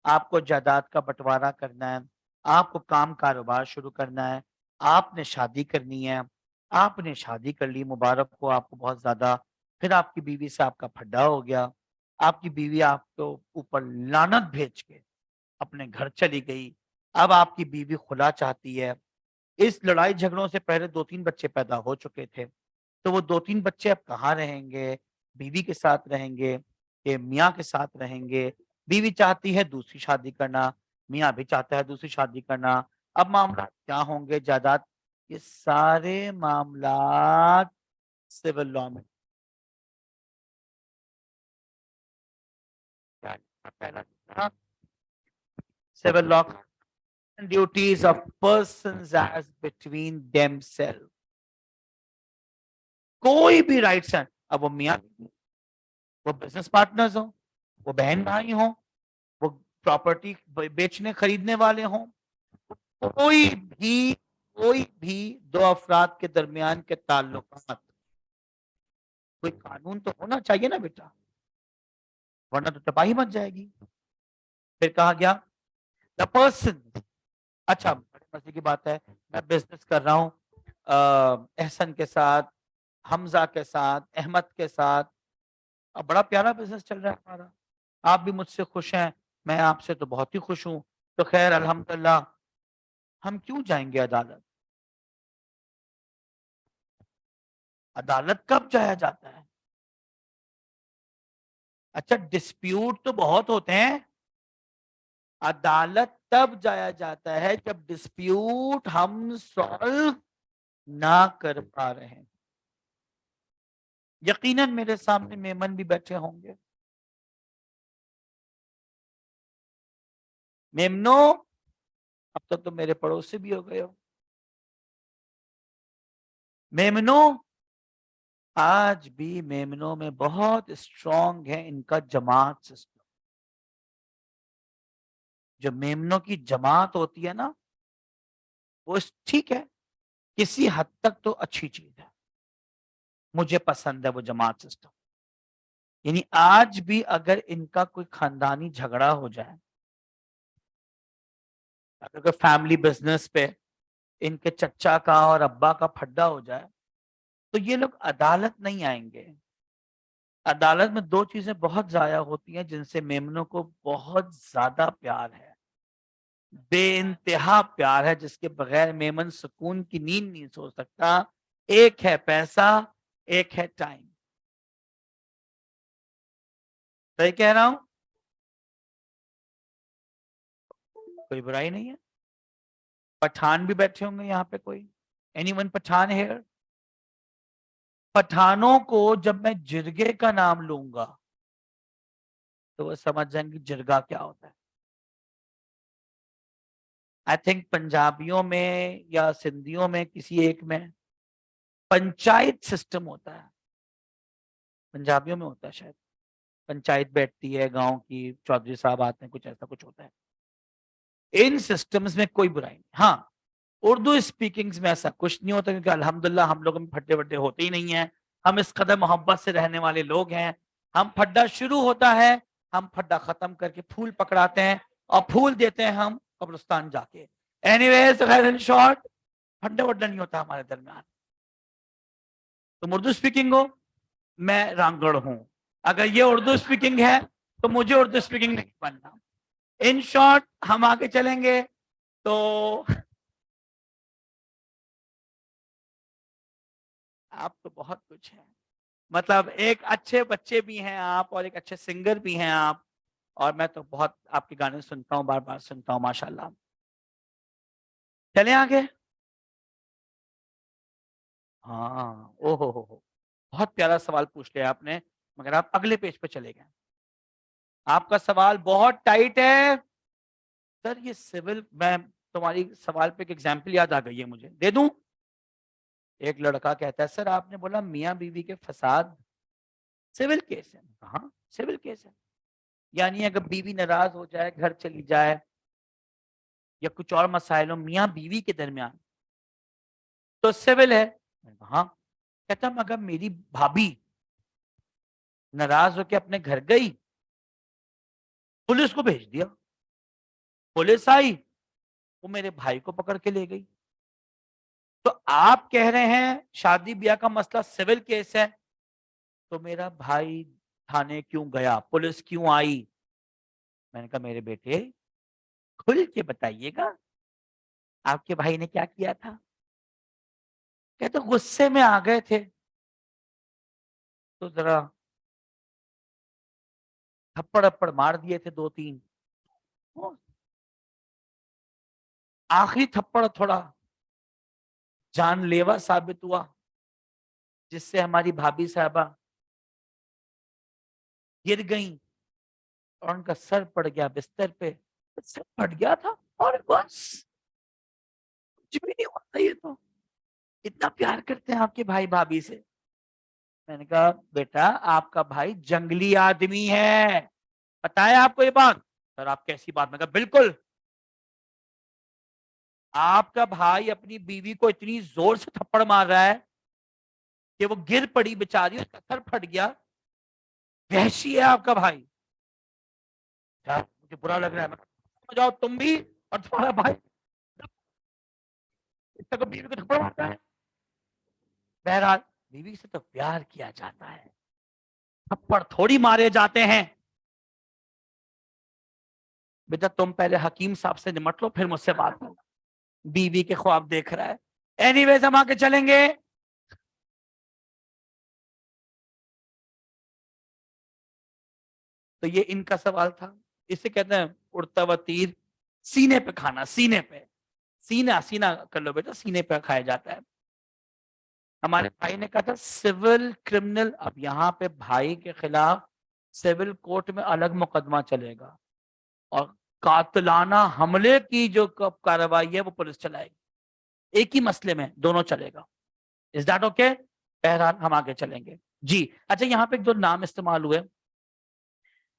आपको जायदाद का बंटवारा करना है, आपको काम कारोबार शुरू करना है, आपने शादी करनी है, आपने शादी कर ली, मुबारक हो आपको बहुत ज्यादा। फिर आपकी बीवी से आपका फड्डा हो गया, आपकी बीवी आपको ऊपर लानत भेज के अपने घर चली गई। अब आपकी बीवी खुला चाहती है। इस लड़ाई झगड़ों से पहले 2-3 बच्चे पैदा हो चुके थे। तो वो 2-3 बच्चे अब कहाँ रहेंगे? बीवी के साथ रहेंगे कि मियाँ के साथ रहेंगे? बीवी चाहती है दूसरी शादी करना, मियाँ भी चाहता है दूसरी शादी करना। अब मामला क्या होंगे जायदाद? ये सारे मामलात सिविल लॉ में civil law duties of persons as between themselves. कोई भी राइट्स हैं, अब वो मियाँ, वो बिजनेस पार्टनर्स हो, वो बहन भाई हो, वो प्रॉपर्टी बेचने खरीदने वाले हों, कोई भी कोई भी दो अफराद के दरमियान के ताल्लुकात, कोई कानून तो होना चाहिए ना बेटा, वरना तो तबाही मच जाएगी। फिर कहा गया द पर्सन। अच्छा बड़े मजे की बात है, मैं बिजनेस कर रहा हूँ एहसन के साथ, हमजा के साथ, अहमद के साथ। अब बड़ा प्यारा बिजनेस चल रहा है हमारा, आप भी मुझसे खुश हैं, मैं आपसे तो बहुत ही खुश हूं। तो खैर अल्हम्दुलिल्लाह, हम क्यों जाएंगे अदालत? अदालत कब जाया जाता है? अच्छा डिस्प्यूट तो बहुत होते हैं, अदालत तब जाया जाता है जब डिस्प्यूट हम सॉल्व ना कर पा रहे हैं। यकीनन मेरे सामने मेमन भी बैठे होंगे। मेमनो, अब तक तो मेरे पड़ोसी भी हो गए हो। मेमनो, आज भी मेमनों में बहुत स्ट्रांग है इनका जमात सिस्टम। जो मेमनों की जमात होती है ना, वो ठीक है, किसी हद तक तो अच्छी चीज है, मुझे पसंद है वो जमात सिस्टम। यानी आज भी अगर इनका कोई खानदानी झगड़ा हो जाए, अगर कोई फैमिली बिजनेस पे इनके चच्चा का और अब्बा का फड्डा हो जाए, तो ये लोग अदालत नहीं आएंगे। अदालत में दो चीजें बहुत जाया होती हैं जिनसे मेमनों को बहुत ज्यादा प्यार है, बेइंतहा प्यार है, जिसके बगैर मेमन सुकून की नींद नहीं सो सकता। एक है पैसा, एक है टाइम। सही कह रहा हूं? कोई बुराई नहीं है। पठान भी बैठे होंगे यहाँ पे कोई? Anyone Pathan hair? पठानों को जब मैं जिरगे का नाम लूंगा तो वो समझ जाएंगे जिरगा क्या होता है। आई थिंक पंजाबियों में या सिंधियों में किसी एक में पंचायत सिस्टम होता है, पंजाबियों में होता है शायद। पंचायत बैठती है गांव की, चौधरी साहब आते हैं, कुछ ऐसा कुछ होता है। इन सिस्टम्स में कोई बुराई नहीं। हाँ, उर्दू स्पीकिंग्स में ऐसा कुछ नहीं होता, क्योंकि अल्हम्दुलिल्लाह हम लोग में फड्डे वड्डे होते ही नहीं है। हम इस कदर मोहब्बत से रहने वाले लोग हैं। हम फड्डा शुरू होता है, हम फड्डा खत्म करके फूल पकड़ाते हैं और फूल देते हैं हम कब्रिस्तान जाके। एनीवेज, इन शॉर्ट, फड्डा वड्डा नहीं होता हमारे दरमियान। तुम उर्दू स्पीकिंग हो, मैं रांगड़ हूं। अगर ये उर्दू स्पीकिंग है तो मुझे उर्दू स्पीकिंग नहीं बनना। इन शॉर्ट हम आगे चलेंगे तो आप तो बहुत कुछ है। मतलब एक अच्छे बच्चे भी हैं आप और एक अच्छे सिंगर भी हैं आप, और मैं तो बहुत आपके गाने सुनता हूँ, बार बार सुनता हूँ, माशाल्लाह। चले आगे। हाँ, ओहो हो, बहुत प्यारा सवाल पूछ लिया आपने, मगर आप अगले पेज पे चले गए। आपका सवाल बहुत टाइट है सर। ये सिविल, मैं तुम्हारी सवाल पे एक एग्जाम्पल याद आ गई है, मुझे दे दूं। एक लड़का कहता है सर आपने बोला मियाँ बीवी के फसाद सिविल केस है। हाँ सिविल केस है, यानी अगर बीवी नाराज हो जाए, घर चली जाए, या कुछ और मसाइल हो मियाँ बीवी के दरमियान, तो सिविल है। हाँ। कहता मगर मेरी भाभी नाराज होकर अपने घर गई, पुलिस को भेज दिया, पुलिस आई, वो मेरे भाई को पकड़ के ले गई। तो आप कह रहे हैं शादी ब्याह का मसला सिविल केस है, तो मेरा भाई थाने क्यों गया, पुलिस क्यों आई? मैंने कहा मेरे बेटे खुल के बताइएगा, आपके भाई ने क्या किया था? कहते गुस्से में आ गए थे, तो जरा थप्पड़ अप्पड़ मार दिए थे 2-3। आखिरी थप्पड़ थोड़ा जानलेवा साबित हुआ, जिससे हमारी भाभी साहबा गिर गईं और उनका सर पड़ गया बिस्तर पे। सर फट गया था और बस, कुछ भी नहीं होता। ये तो इतना प्यार करते हैं आपके भाई भाभी से। मैंने कहा बेटा आपका भाई जंगली आदमी है, पता है आपको ये बात? सर आप कैसी बात? मैं कहा बिल्कुल, आपका भाई अपनी बीवी को इतनी जोर से थप्पड़ मार रहा है कि वो गिर पड़ी बेचारी, उसका सर फट गया। वहशी है आपका भाई। यार मुझे बुरा लग रहा है। मैं जाओ तुम भी और तुम्हारा भाई, इतना को बीवी को थप्पड़ मारता है। बहरहाल बीवी से तो प्यार किया जाता है, थप्पड़ थोड़ी मारे जाते हैं। बेटा तुम पहले हकीम साहब से निमट लो, फिर मुझसे बात करो। बीवी के ख्वाब देख रहा है। एनीवेज हम आगे चलेंगे। तो ये इनका सवाल था। इसे कहते हैं उड़ता हुआ तीर सीने पे खाना, सीने पे। सीना सीना कर लो बेटा, सीने पे खाया जाता है। हमारे भाई ने कहा था सिविल क्रिमिनल, अब यहाँ पे भाई के खिलाफ सिविल कोर्ट में अलग मुकदमा चलेगा, और कातलाना हमले की जो कार्रवाई है वो पुलिस चलाएगी। एक ही मसले में दोनों चलेगा। Is that okay? बहरहाल हम आगे चलेंगे जी। अच्छा यहाँ पे एक दो नाम इस्तेमाल हुए।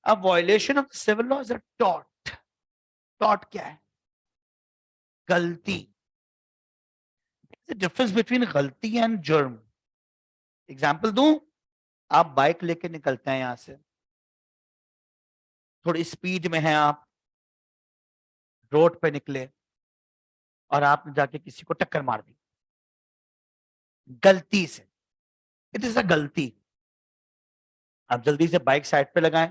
अब violation of civil law is a टॉट। टॉट क्या है? गलती। डिफरेंस बिटवीन गलती एंड जुर्म। एग्जाम्पल दूं? आप बाइक लेके निकलते हैं यहां से, थोड़ी स्पीड में हैं आप, रोड पे निकले और आपने जाके किसी को टक्कर मार दी गलती से। इट इज अ गलती। आप जल्दी से बाइक साइड पे लगाएं,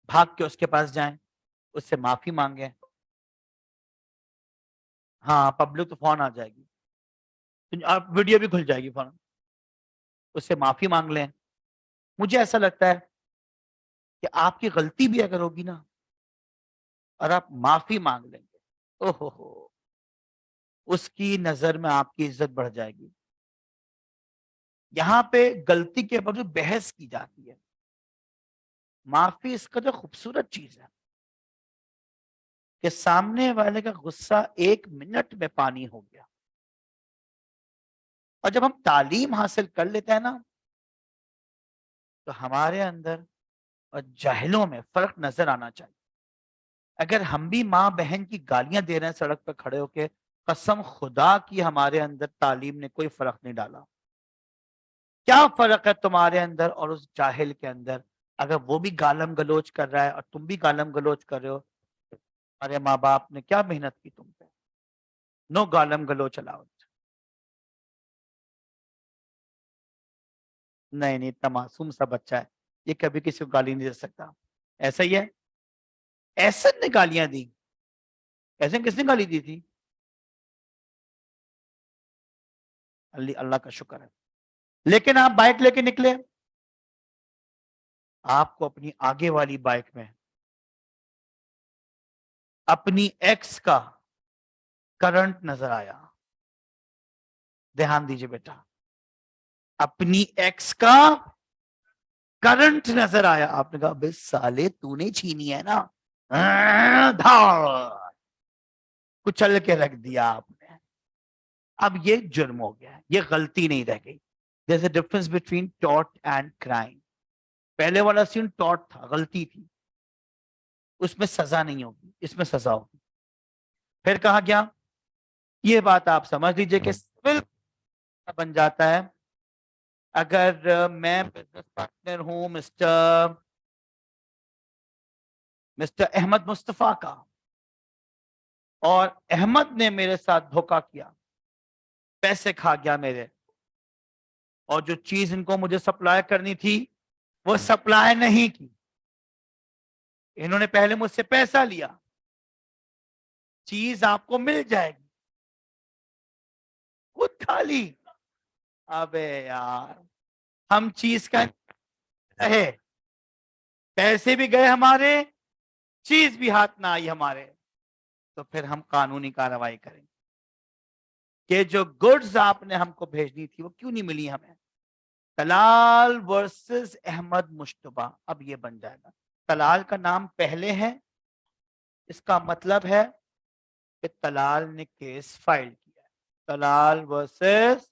भाग के उसके पास जाएं, उससे माफी मांगे। हाँ पब्लिक तो फोन आ जाएगी, तो आप वीडियो भी खुल जाएगी फोन, उससे माफी मांग लें। मुझे ऐसा लगता है कि आपकी गलती भी अगर होगी ना और आप माफी मांग लेंगे, ओहो हो, उसकी नजर में आपकी इज्जत बढ़ जाएगी। यहाँ पे गलती के बावजूद बहस की जाती है। माफी इसका जो खूबसूरत चीज है कि सामने वाले का गुस्सा 1 मिनट में पानी हो गया। और जब हम तालीम हासिल कर लेते हैं ना, तो हमारे अंदर और जाहिलों में फर्क नजर आना चाहिए। अगर हम भी माँ बहन की गालियां दे रहे हैं सड़क पर खड़े होके, कसम खुदा की हमारे अंदर तालीम ने कोई फर्क नहीं डाला। क्या फर्क है तुम्हारे अंदर और उस जाहिल के अंदर? अगर वो भी गालम गलोच कर रहा है और तुम भी गालम गलोच कर रहे हो, अरे माँ बाप ने क्या मेहनत की तुम पे। नो गालम गलोच अलाउड। नहीं नहीं, इतना मासूम सा बच्चा है, ये कभी किसी को गाली नहीं दे सकता। ऐसा ही है। एहसन ने गालियां दी? ऐसे किसने गाली दी थी? अल्लाह का शुक्र है। लेकिन आप बाइक लेके निकले, आपको अपनी आगे वाली बाइक में अपनी एक्स का करंट नजर आया। ध्यान दीजिए बेटा, अपनी एक्स का करंट नजर आया। आपने कहा बे साले तूने छीनी है ना, धाड़ कुचल के रख दिया आपने। अब ये जुर्म हो गया, ये गलती नहीं रह गई। There's a difference between tort and crime. पहले वाला सीन टॉट था, गलती थी, उसमें सजा नहीं होगी, इसमें सजा होगी। फिर कहा गया, ये बात आप समझ लीजिए कि सिविल बन जाता है अगर मैं बिजनेस पार्टनर हूं मिस्टर अहमद मुस्तफा का, और अहमद ने मेरे साथ धोखा किया, पैसे खा गया मेरे, और जो चीज इनको मुझे सप्लाई करनी थी वो सप्लाई नहीं की, इन्होंने पहले मुझसे पैसा लिया, चीज आपको मिल जाएगी, खुद खा ली। अबे यार, हम चीज का रहे, पैसे भी गए हमारे, चीज भी हाथ ना आई हमारे, तो फिर हम कानूनी कार्रवाई करेंगे कि जो गुड्स आपने हमको भेजनी थी वो क्यों नहीं मिली हमें। तलाल वर्सेस अहमद मुश्तबा, अब ये बन जाएगा, तलाल का नाम पहले है, इसका मतलब है कि तलाल ने केस फाइल किया है, तलाल वर्सेस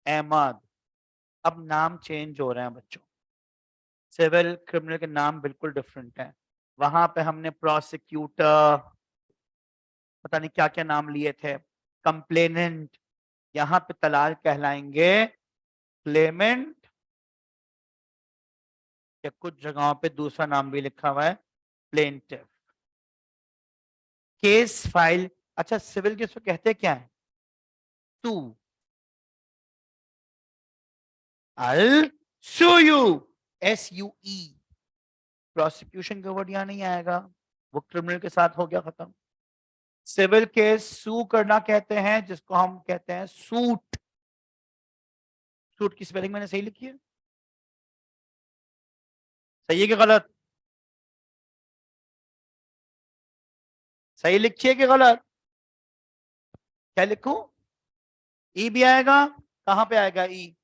अहमद। अब नाम चेंज हो रहे हैं बच्चों, सिविल क्रिमिनल के नाम बिल्कुल डिफरेंट है। वहां पे हमने प्रोसिक्यूटर, पता नहीं क्या क्या नाम लिए थे, कंप्लेनेंट, यहाँ पे तलाल कहलाएंगे क्लेमेंट, या कुछ जगहों पे दूसरा नाम भी लिखा हुआ है प्लेंटिफ। केस फाइल, अच्छा सिविल के उसको कहते क्या है, टू अल सू यू, SUE। प्रोसिक्यूशन का वर्ड यहां नहीं आएगा, वो क्रिमिनल के साथ हो गया खत्म। सिविल केस सू करना कहते हैं, जिसको हम कहते हैं सूट। सूट की स्पेलिंग मैंने सही लिखी है, सही है कि गलत, सही लिखी है कि गलत, क्या लिखूं, ई भी आएगा, कहां पे आएगा ई,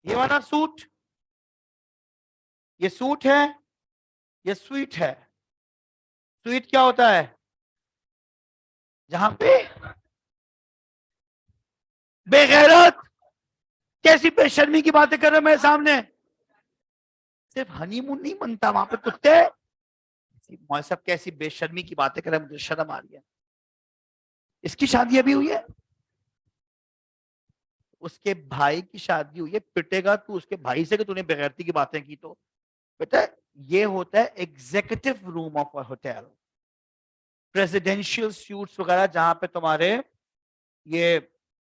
ये वाला सूट, ये सूट है, ये स्वीट है। स्वीट क्या होता है, जहां पे बेगैरत, कैसी बेशर्मी की बातें कर रहे हो मेरे सामने, सिर्फ हनीमून नहीं बनता वहां पे कुत्ते, मौलवी साहब कैसी बेशर्मी की बातें कर रहे हैं, मुझे शर्म आ रही है। इसकी शादी अभी हुई है, उसके भाई की शादी हुई है, पिटेगा तू उसके भाई से कि तूने बेगैरती की बातें की तो। बेटा ये होता है executive room of a hotel, presidential suits वगैरह, जहां पे तुम्हारे ये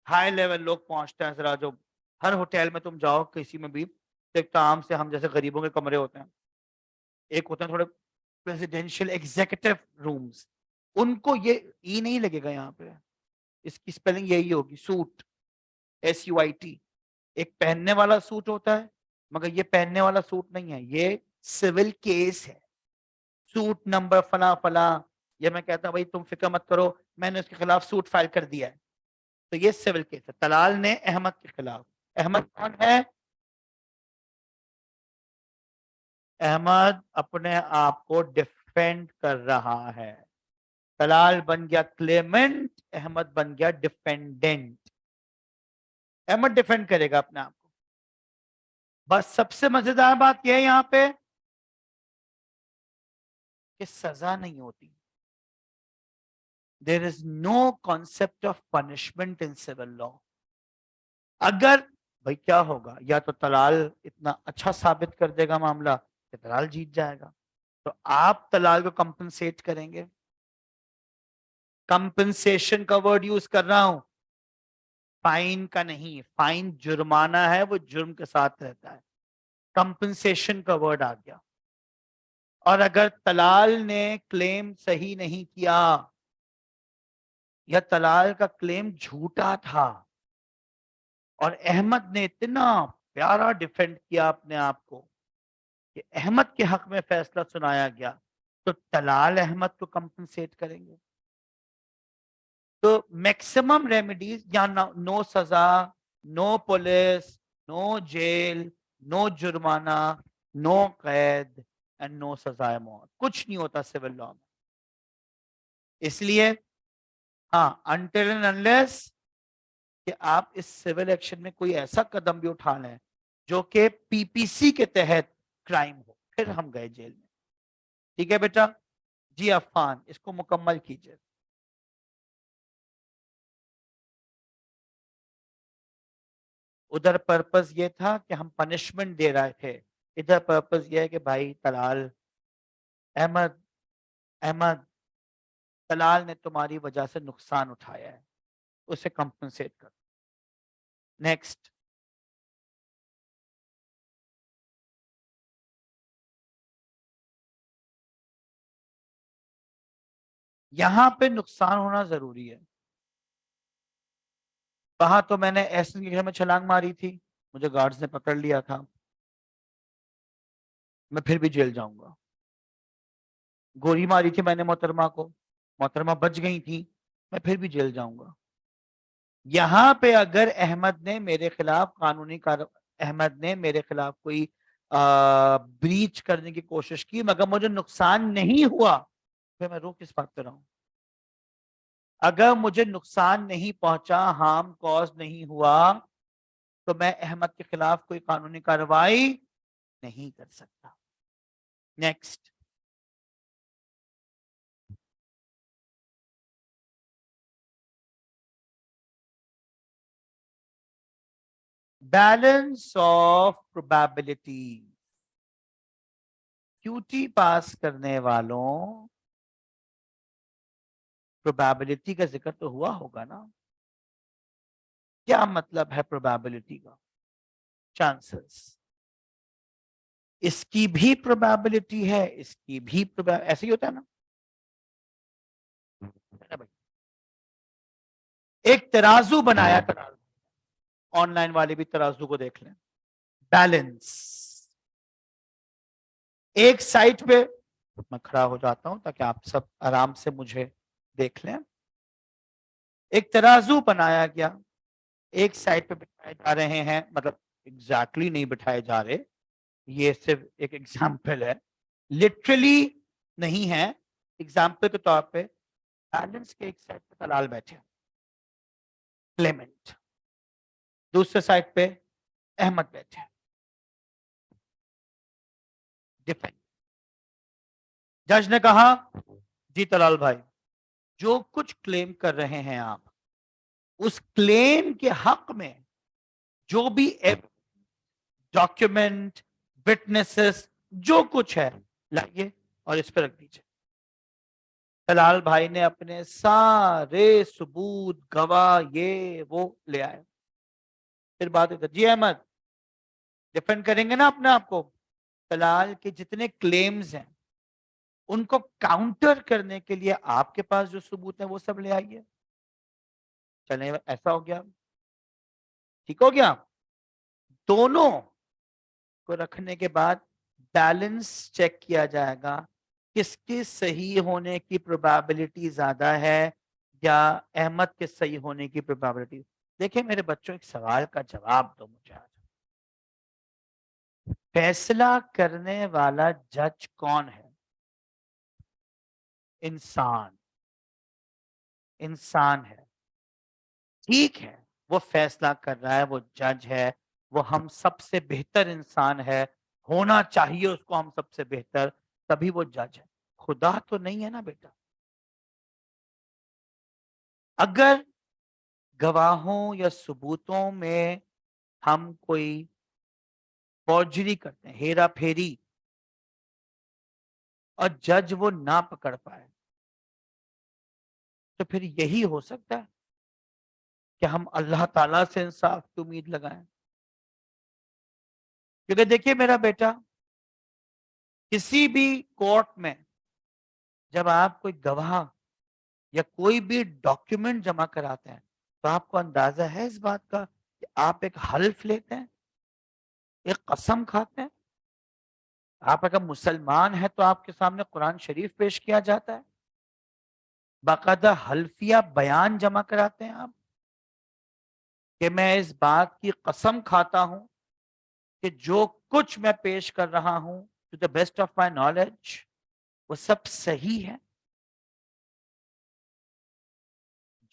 हाई लेवल लोग पहुंचते हैं। जरा जो हर होटल में तुम जाओ किसी में भी, तो एक तो आम से हम जैसे गरीबों के कमरे होते हैं, एक होते हैं थोड़े प्रेसिडेंशियल एग्जीक्यूटिव रूम्स, उनको ये ई नहीं लगेगा यहाँ पे, इसकी स्पेलिंग यही होगी सूट, SUIT। एक पहनने वाला सूट होता है, मगर ये पहनने वाला सूट नहीं है, ये सिविल केस है, सूट नंबर फला फला, ये मैं कहता हूं भाई तुम फिक्र मत करो, मैंने उसके खिलाफ सूट फाइल कर दिया है, तो ये सिविल केस है। तलाल ने अहमद के खिलाफ, अहमद कौन है, अहमद अपने आप को डिफेंड कर रहा है, तलाल बन गया क्लेमेंट, अहमद बन गया डिफेंडेंट। अहमद डिफेंड करेगा अपने आप को। बस सबसे मजेदार बात यह है यहां पे कि सजा नहीं होती, there is no concept of punishment in civil law. अगर भाई क्या होगा, या तो तलाल इतना अच्छा साबित कर देगा मामला कि तलाल जीत जाएगा, तो आप तलाल को कंपनसेट करेंगे, कंपनसेशन का वर्ड यूज कर रहा हूं, फाइन का नहीं, फाइन जुर्माना है, वो जुर्म के साथ रहता है, कंपनसेशन का वर्ड आ गया। और अगर तलाल ने क्लेम सही नहीं किया, या तलाल का क्लेम झूठा था और अहमद ने इतना प्यारा डिफेंड किया अपने आप को कि अहमद के हक में फैसला सुनाया गया, तो तलाल अहमद को कंपनसेट करेंगे। तो मैक्सिमम रेमेडीज या नो सजा, no police, no jail, no जुर्माना, नो कैद एंड नो सजाए मौत, कुछ नहीं होता सिविल लॉ में। इसलिए हाँ, अनटिल एंड अनलेस कि आप इस सिविल एक्शन में कोई ऐसा कदम भी उठा लें जो कि पीपीसी के तहत क्राइम हो, फिर हम गए जेल में। ठीक है बेटा जी, अफान इसको मुकम्मल कीजिए। उधर पर्पस ये था कि हम पनिशमेंट दे रहे थे, इधर पर्पस ये है कि भाई तलाल, अहमद, अहमद, तलाल ने तुम्हारी वजह से नुकसान उठाया है, उसे कंपनसेट कर। नेक्स्ट, यहां पे नुकसान होना जरूरी है। वहां तो मैंने एहसन के घर में छलांग मारी थी, मुझे गार्ड्स ने पकड़ लिया था, मैं फिर भी जेल जाऊंगा। गोली मारी थी मैंने मोहतरमा को, मोहतरमा बच गई थी, मैं फिर भी जेल जाऊंगा। यहां पे अगर अहमद ने मेरे खिलाफ कोई ब्रीच करने की कोशिश की मगर मुझे नुकसान नहीं हुआ, फिर मैं रो किस बात पे रहा हूं? अगर मुझे नुकसान नहीं पहुंचा, हार्म कॉज नहीं हुआ, तो मैं अहमद के खिलाफ कोई कानूनी कार्रवाई नहीं कर सकता। Next, balance of probability. QT पास करने वालों, प्रोबेबिलिटी का जिक्र तो हुआ होगा ना? क्या मतलब है प्रोबेबिलिटी का? चांसेस। इसकी भी प्रोबेबिलिटी है, इसकी भी ऐसे ही होता है ना? भाई, एक तराजू बनाया तराजू, ऑनलाइन वाले भी तराजू को देख लें। बैलेंस, एक साइड पे, मैं खड़ा हो जाता हूं ताकि आप सब आराम से मुझे देख लें। एक तराजू बनाया गया, एक साइड पे बिठाए जा रहे हैं, मतलब एग्जैक्टली नहीं बिठाए जा रहे, ये सिर्फ एक एग्जाम्पल है, लिटरली नहीं है, एग्जाम्पल के तौर पे। बैलेंस के एक साइड पे तलाल बैठे, क्लेमेंट, दूसरे साइड पे अहमद बैठे, डिफेंस। जज ने कहा, जी तलाल भाई, जो कुछ क्लेम कर रहे हैं आप, उस क्लेम के हक में जो भी डॉक्यूमेंट, विटनेसेस, जो कुछ है लाइए और इस पर रख दीजिए। तलाल भाई ने अपने सारे सबूत, गवाह, ये वो ले आए। फिर बात होती, जी अहमद डिफेंड करेंगे ना अपने आप को? तलाल के जितने क्लेम्स हैं उनको काउंटर करने के लिए आपके पास जो सबूत है वो सब ले आइए। चले, ऐसा हो गया, ठीक हो गया। दोनों को रखने के बाद बैलेंस चेक किया जाएगा, किसके सही होने की प्रोबेबिलिटी ज्यादा है या अहमद के सही होने की प्रोबेबिलिटी। देखिए मेरे बच्चों, एक सवाल का जवाब दो मुझे आज। फैसला करने वाला जज कौन है? इंसान, इंसान है। ठीक है, वो फैसला कर रहा है, वो जज है, वो हम सबसे बेहतर इंसान है, होना चाहिए उसको हम सबसे बेहतर, तभी वो जज है। खुदा तो नहीं है ना बेटा। अगर गवाहों या सबूतों में हम कोई फौजरी करते हैं, हेरा फेरी, और जज वो ना पकड़ पाए, तो फिर यही हो सकता है कि हम अल्लाह ताला से इंसाफ की उम्मीद लगाएं। क्योंकि देखिए मेरा बेटा, किसी भी कोर्ट में जब आप कोई गवाह या कोई भी डॉक्यूमेंट जमा कराते हैं, तो आपको अंदाजा है इस बात का कि आप एक हल्फ लेते हैं, एक कसम खाते हैं। आप अगर मुसलमान हैं तो आपके सामने कुरान शरीफ पेश किया जाता है, बाकायदा हल्फिया बयान जमा कराते हैं आप कि मैं इस बात की कसम खाता हूं कि जो कुछ मैं पेश कर रहा हूं to the best of my knowledge वो सब सही है।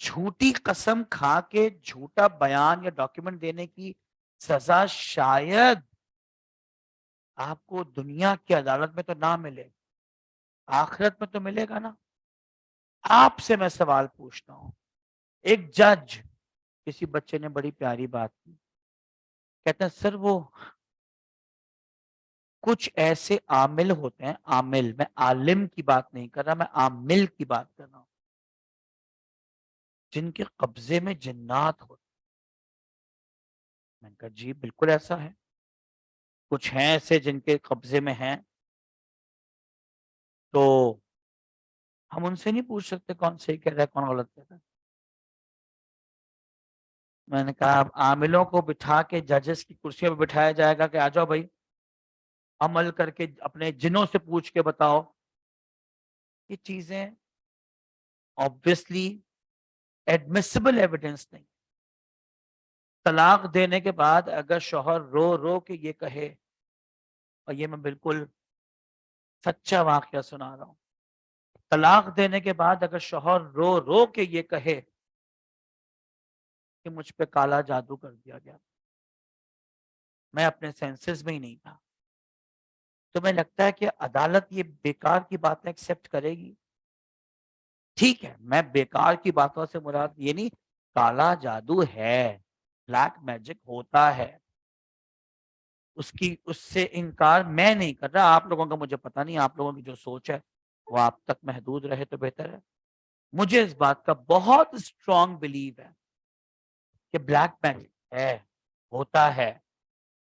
झूठी कसम खा के झूठा बयान या डॉक्यूमेंट देने की सजा शायद आपको दुनिया की अदालत में तो ना मिले, आखिरत में तो मिलेगा ना। आपसे मैं सवाल पूछता हूं, एक जज, किसी बच्चे ने बड़ी प्यारी बात की, कहते हैं सर वो कुछ ऐसे आमिल होते हैं, आमिल, मैं आलिम की बात नहीं कर रहा, मैं आमिल की बात कर रहा हूं, जिनके कब्जे में जिन्नात होते। मैंने कहा जी बिल्कुल ऐसा है, कुछ हैं ऐसे जिनके कब्जे में हैं, तो हम उनसे नहीं पूछ सकते कौन सही कह रहा है कौन गलत कह रहा है। मैंने कहा अब आमिलों को बिठा के जजेस की कुर्सियों पर बिठाया जाएगा कि आ जाओ भाई अमल करके अपने जिनों से पूछ के बताओ। ये चीजें ऑब्वियसली एडमिसिबल एविडेंस नहीं। तलाक देने के बाद अगर शौहर रो रो के ये कहे, और ये मैं बिल्कुल सच्चा वाकया सुना रहा हूं, तलाक देने के बाद अगर शौहर रो रो के ये कहे कि मुझ पे काला जादू कर दिया गया, मैं अपने सेंसेस में ही नहीं था, तो मैं लगता है कि अदालत ये बेकार की बातें एक्सेप्ट करेगी। ठीक है, मैं बेकार की बातों से मुराद ये नहीं, काला जादू है, ब्लैक मैजिक होता है, उसकी उससे इनकार मैं नहीं कर रहा। आप लोगों का मुझे पता नहीं, आप लोगों की जो सोच है वो आप तक महदूद रहे तो बेहतर है। मुझे इस बात का बहुत स्ट्रांग बिलीव है कि ब्लैक मैजिक है, होता है,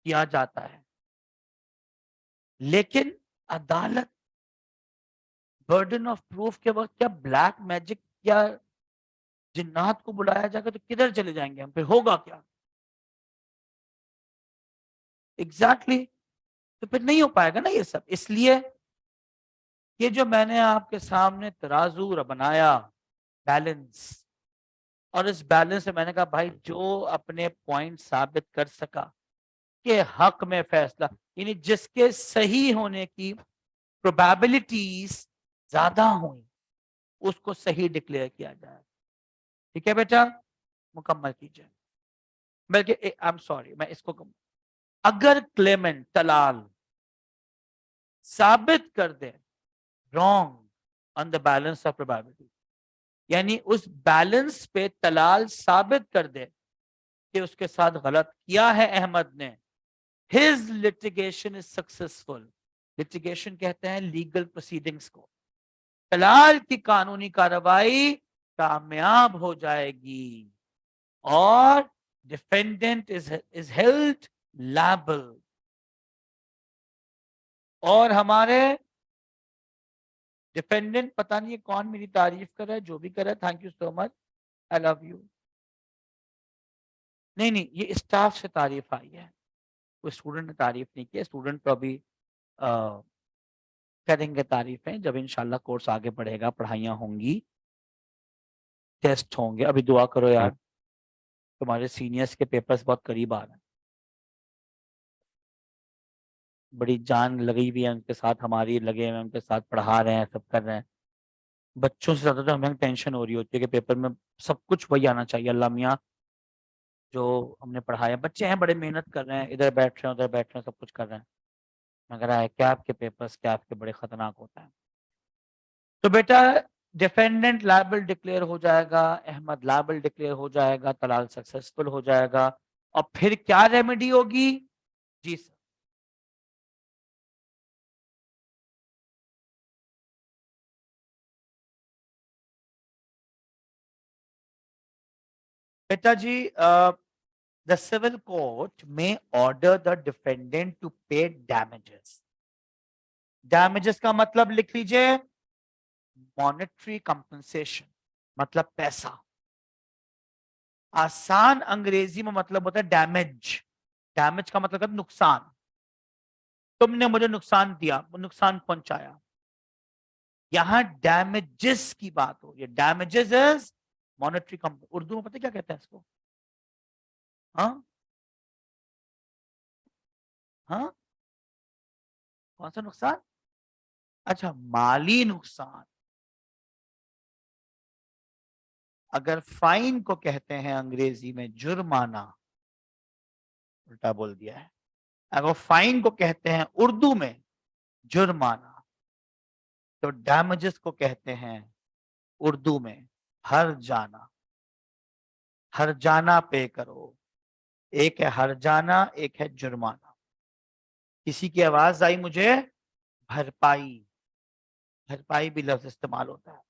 किया जाता है, लेकिन अदालत बर्डन ऑफ प्रूफ के वक्त क्या ब्लैक मैजिक या जिन्नात को बुलाया जाएगा तो किधर चले जाएंगे हम, फिर होगा क्या एग्जैक्टली exactly? तो फिर नहीं हो पाएगा ना ये सब। इसलिए ये जो मैंने आपके सामने तराजू बनाया, बैलेंस, और इस बैलेंस से मैंने कहा भाई जो अपने पॉइंट साबित कर सका के हक में फैसला, यानी जिसके सही होने की प्रोबेबिलिटीज ज्यादा हुई उसको सही डिक्लेयर किया जाए। ठीक है बेटा, मुकम्मल कीजिए। बल्कि आई एम सॉरी, मैं इसको अगर क्लेमेंट तलाल साबित कर दे wrong on the balance of probability, यानी उस बैलेंस पे तलाल साबित कर दे कि उसके साथ गलत किया है अहमद ने, his litigation is successful. Litigation कहते हैं लीगल प्रोसीडिंग्स को। तलाल की कानूनी कार्रवाई कामयाब हो जाएगी और डिफेंडेंट इज हेल्ड लायबल। और हमारे डिफेंडेंट, पता नहीं कौन मेरी तारीफ कर रहा है, जो भी कर रहा है thank you so much, I love you. नहीं नहीं, ये स्टाफ से तारीफ आई है, कोई स्टूडेंट ने तारीफ नहीं की। स्टूडेंट तो अभी करेंगे तारीफें जब इंशाल्लाह कोर्स आगे बढ़ेगा, पढ़ाइयाँ होंगी, टेस्ट होंगे। अभी दुआ करो यार, तुम्हारे सीनियर्स के पेपर्स बहुत करीब आ रहे हैं, बड़ी जान लगी हुई है उनके साथ, हमारी लगे हुए उनके साथ, पढ़ा रहे हैं, सब कर रहे हैं। बच्चों से ज्यादा तो हमें टेंशन हो रही होती है कि पेपर में सब कुछ वही आना चाहिए। अल्लाह मियाँ जो हमने पढ़ाया, बच्चे हैं बड़े मेहनत कर रहे हैं, इधर बैठ रहे हैं उधर बैठ रहे हैं, सब कुछ कर रहे हैं, मगर है क्या आपके पेपर्स क्या आपके बड़े खतरनाक होता है। तो बेटा डिफेंडेंट लायबल डिक्लेयर हो जाएगा, अहमद लायबल डिक्लेयर हो जाएगा, तलाल सक्सेसफुल हो जाएगा, और फिर क्या रेमेडी होगी? जी सर। बेटा जी द सिविल कोर्ट में ऑर्डर द डिफेंडेंट टू पे डैमेजेस। डैमेजेस का मतलब लिख लीजिए, मॉनेटरी कंपनसेशन। मतलब पैसा। आसान अंग्रेजी में मतलब होता है डैमेज। डैमेज का मतलब है नुकसान। तुमने मुझे नुकसान दिया, नुकसान पहुंचाया। यहां डैमेजेस की बात हो रही है। Damages is monetary company. Urdu में पता है क्या कहते हैं इसको? हाँ हाँ, कौन सा नुकसान? अच्छा, माली नुकसान। अगर फाइन को कहते हैं अंग्रेजी में जुर्माना, उल्टा बोल दिया है। अगर फाइन को कहते हैं उर्दू में जुर्माना, तो डैमेजेस को कहते हैं उर्दू में हर जाना। हर जाना पे करो। एक है हर जाना, एक है जुर्माना। किसी की आवाज आई मुझे, भरपाई। भरपाई भी लफ्ज इस्तेमाल होता है।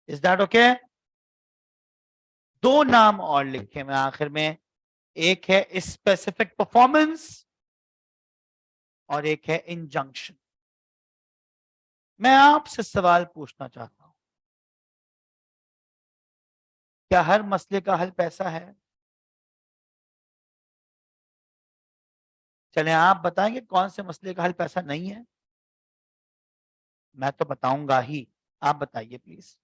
Is that okay? दो नाम और लिखे मैं आखिर में। एक है स्पेसिफिक परफॉर्मेंस और एक है इंजंक्शन। मैं आपसे सवाल पूछना चाहता हूं, क्या हर मसले का हल पैसा है? चलें आप बताएंगे कौन से मसले का हल पैसा नहीं है? मैं तो बताऊंगा ही, आप बताइए प्लीज।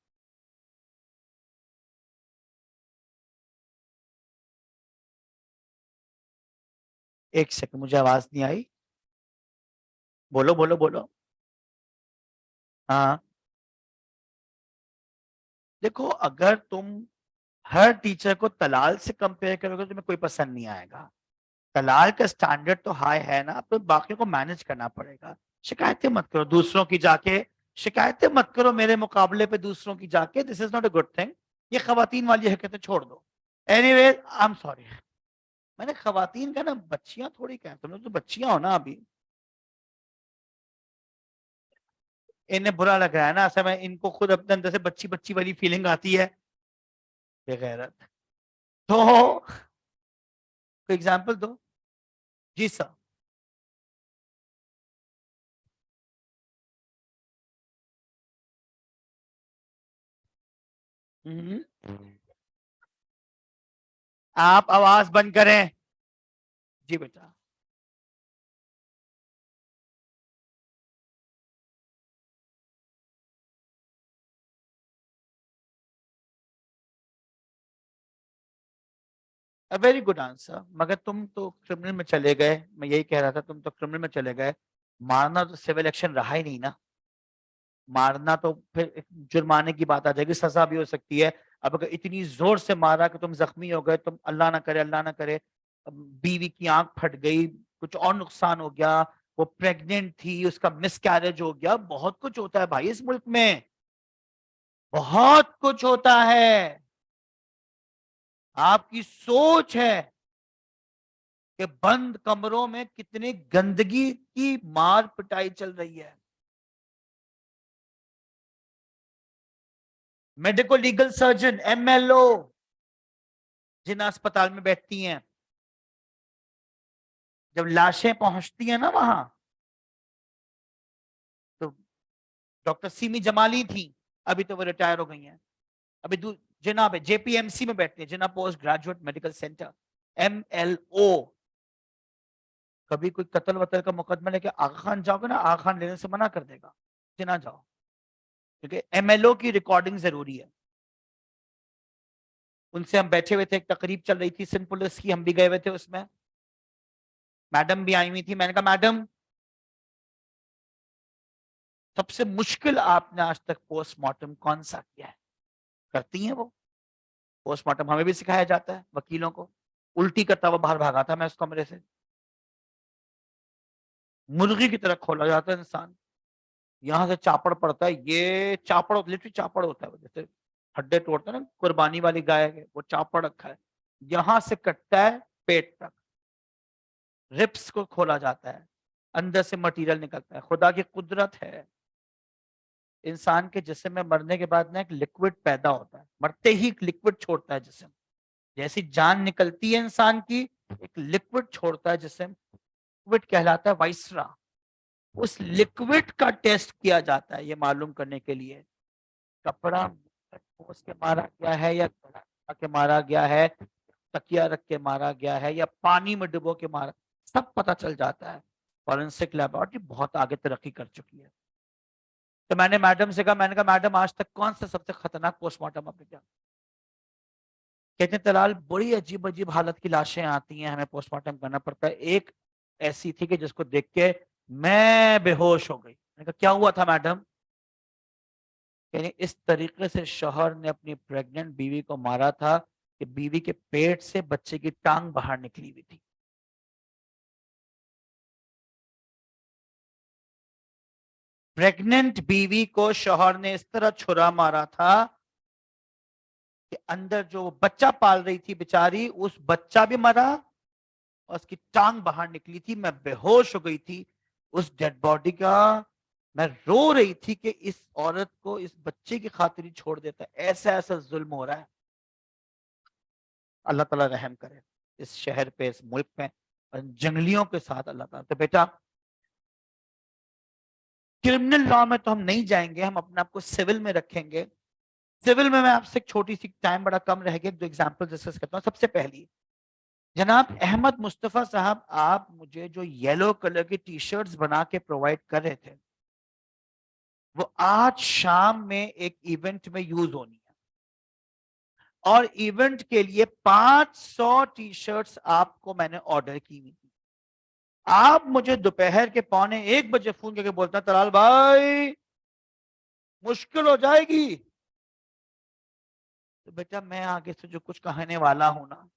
एक सेकंड, मुझे आवाज नहीं आई। बोलो बोलो बोलो। हाँ, देखो अगर तुम हर टीचर को तलाल से कंपेयर करोगे तो तुम्हें कोई पसंद नहीं आएगा। तलाल का स्टैंडर्ड तो हाई है ना, तो बाकी को मैनेज करना पड़ेगा। शिकायतें मत करो दूसरों की जाके। शिकायतें मत करो मेरे मुकाबले पे दूसरों की जाके। This is not a good thing. ये खवातीन वाली हरकतें छोड़ दो। Anyway, I am sorry. मैंने खवातीन का ना, बच्चियां थोड़ी कहा, तुम लोग तो बच्चियां हो ना अभी। इन्हें बुरा लग रहा है ना, ऐसा मैं इनको खुद अपने अंदर से बच्ची बच्ची वाली फीलिंग आती है। बेगैरत। तो कोई एग्जाम्पल दो। जी सर। हम्म। आप आवाज बंद करें। जी बेटा। अ वेरी गुड आंसर। मगर तुम तो क्रिमिनल में चले गए। मैं यही कह रहा था, तुम तो क्रिमिनल में चले गए। मारना तो सिविल एक्शन रहा ही नहीं ना। मारना तो फिर एक जुर्माने की बात आ जाएगी, सजा भी हो सकती है। अब अगर इतनी जोर से मारा कि तुम जख्मी हो गए, तुम अल्लाह ना करे, अल्लाह ना करे, बीवी की आंख फट गई, कुछ और नुकसान हो गया, वो प्रेग्नेंट थी, उसका मिसकैरेज हो गया, बहुत कुछ होता है भाई इस मुल्क में। बहुत कुछ होता है। आपकी सोच है कि बंद कमरों में कितनी गंदगी की मार पिटाई चल रही है। मेडिको लीगल सर्जन, एमएलओ, जिन अस्पताल में बैठती हैं, जब लाशें पहुंचती हैं ना वहां, तो डॉक्टर सीमी जमाली थी, अभी तो वो रिटायर हो गई हैं। अभी जिना पे जेपीएमसी में बैठती है, Jinnah post graduate medical centre, MLO. कभी कोई कत्ल वतल का मुकदमा लेके आगा खान जाओगे ना, आगा खान लेने से मना कर देगा कि ना जाओ, क्योंकि एमएलओ की रिकॉर्डिंग जरूरी है। उनसे हम बैठे हुए थे, एक तकरीब चल रही थी सिंध पुलिस की, हम भी गए हुए थे उसमें। मैडम भी आई हुई थी। मैंने कहा मैडम, सबसे मुश्किल आपने आज तक पोस्टमार्टम कौन सा किया है? करती हैं वो। पोस्टमार्टम हमें भी सिखाया जाता है वकीलों को। उल्टी करता हुआ बाहर भागा था मैं उस कमरे से। मुर्गी की तरह खोला जाता है इंसान। यहाँ से चापड़ पड़ता है, ये चापड़ लिटरली चापड़ होता है, जैसे हड्डे तोड़ते हैं ना कुर्बानी वाली गाय के, वो चापड़ रखा है। यहां से कटता है पेट तक, रिप्स को खोला जाता है, अंदर से मटेरियल निकलता है। खुदा की कुदरत है। इंसान के जिस्म में मरने के बाद ना एक लिक्विड पैदा होता है, मरते ही एक लिक्विड छोड़ता है जिस्म। जैसी जान निकलती है इंसान की, एक लिक्विड छोड़ता है जिस्म। लिक्विड कहलाता है वाइसरा। उस लिक्विड का टेस्ट किया जाता है ये मालूम करने के लिए कपड़ा ठोस के मारा गया है या गला के मारा गया है, तकिया रख के मारा गया है या पानी में डुबो के मारा, सब पता चल जाता है। फॉरेंसिक लैबोरेटरी बहुत आगे तरक्की कर चुकी है। तो मैंने मैडम से कहा, मैंने कहा मैडम आज तक कौन सा सबसे खतरनाक पोस्टमार्टम आपने किया? कहते हैं तलाल बड़ी अजीब अजीब हालत की लाशें आती हैं, हमें पोस्टमार्टम करना पड़ता है। एक ऐसी थी कि जिसको देख के मैं बेहोश हो गई। मैंने कहा क्या हुआ था मैडम? यानी इस तरीके से शौहर ने अपनी प्रेग्नेंट बीवी को मारा था कि बीवी के पेट से बच्चे की टांग बाहर निकली हुई थी। प्रेग्नेंट बीवी को शौहर ने इस तरह छुरा मारा था कि अंदर जो बच्चा पाल रही थी बेचारी, उस बच्चा भी मरा और उसकी टांग बाहर निकली थी। मैं बेहोश हो गई थी उस डेड बॉडी का। मैं रो रही थी कि इस औरत को इस बच्चे की खातिर ही छोड़ देता है, ऐसा ऐसा जुल्म हो रहा है। अल्लाह ताला रहम करे इस शहर पे, इस मुल्क में, और जंगलियों के साथ अल्लाह ताला। तो बेटा क्रिमिनल लॉ में तो हम नहीं जाएंगे, हम अपने आप को सिविल में रखेंगे। सिविल में मैं आपसे एक छोटी सी, टाइम बड़ा कम रह गया, दो एग्जांपल डिस्कस करता हूँ। सबसे पहली, जनाब अहमद मुस्तफा साहब, आप मुझे जो येलो कलर की टी शर्ट्स बना के प्रोवाइड कर रहे थे, वो आज शाम में एक इवेंट में यूज होनी है, और इवेंट के लिए 500 टी शर्ट्स आपको मैंने ऑर्डर की हुई थी। आप मुझे दोपहर के 12:45 फोन करके बोलता तलाल भाई मुश्किल हो जाएगी। तो बेटा मैं आगे से जो कुछ कहने वाला हूं ना,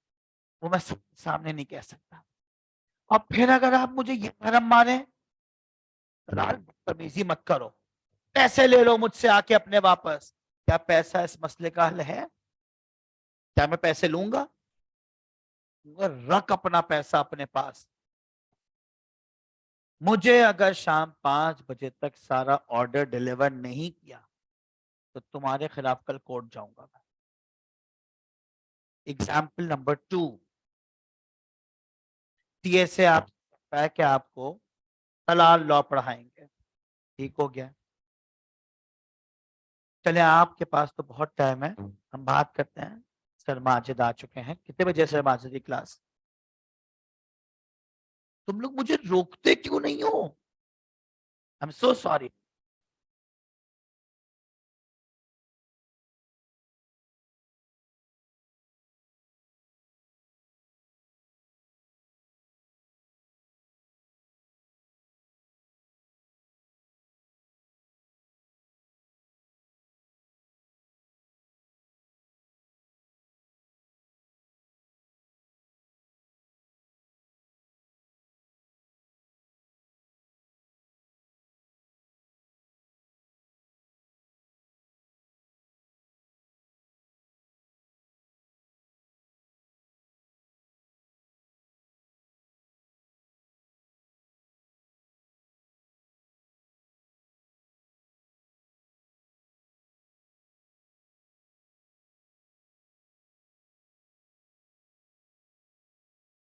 वो मैं सामने नहीं कह सकता। और फिर अगर आप मुझे ये भरम मारे, तलाल बदतमीजी मत करो, पैसे ले लो मुझसे आके अपने वापस। क्या पैसा इस मसले का हल है? क्या मैं पैसे लूंगा? रख अपना पैसा अपने पास। मुझे अगर शाम 5 बजे तक सारा ऑर्डर डिलीवर नहीं किया तो तुम्हारे खिलाफ कल कोर्ट जाऊंगा मैं। एग्जाम्पल नंबर 2, टीएसए आप है कि आपको हलाल लॉ पढ़ाएंगे, ठीक हो गया। चले आपके पास तो बहुत टाइम है, हम बात करते हैं। सर माजिद आ चुके हैं। कितने बजे सर माजिद की क्लास? तुम लोग मुझे रोकते क्यों नहीं हो? I am so sorry.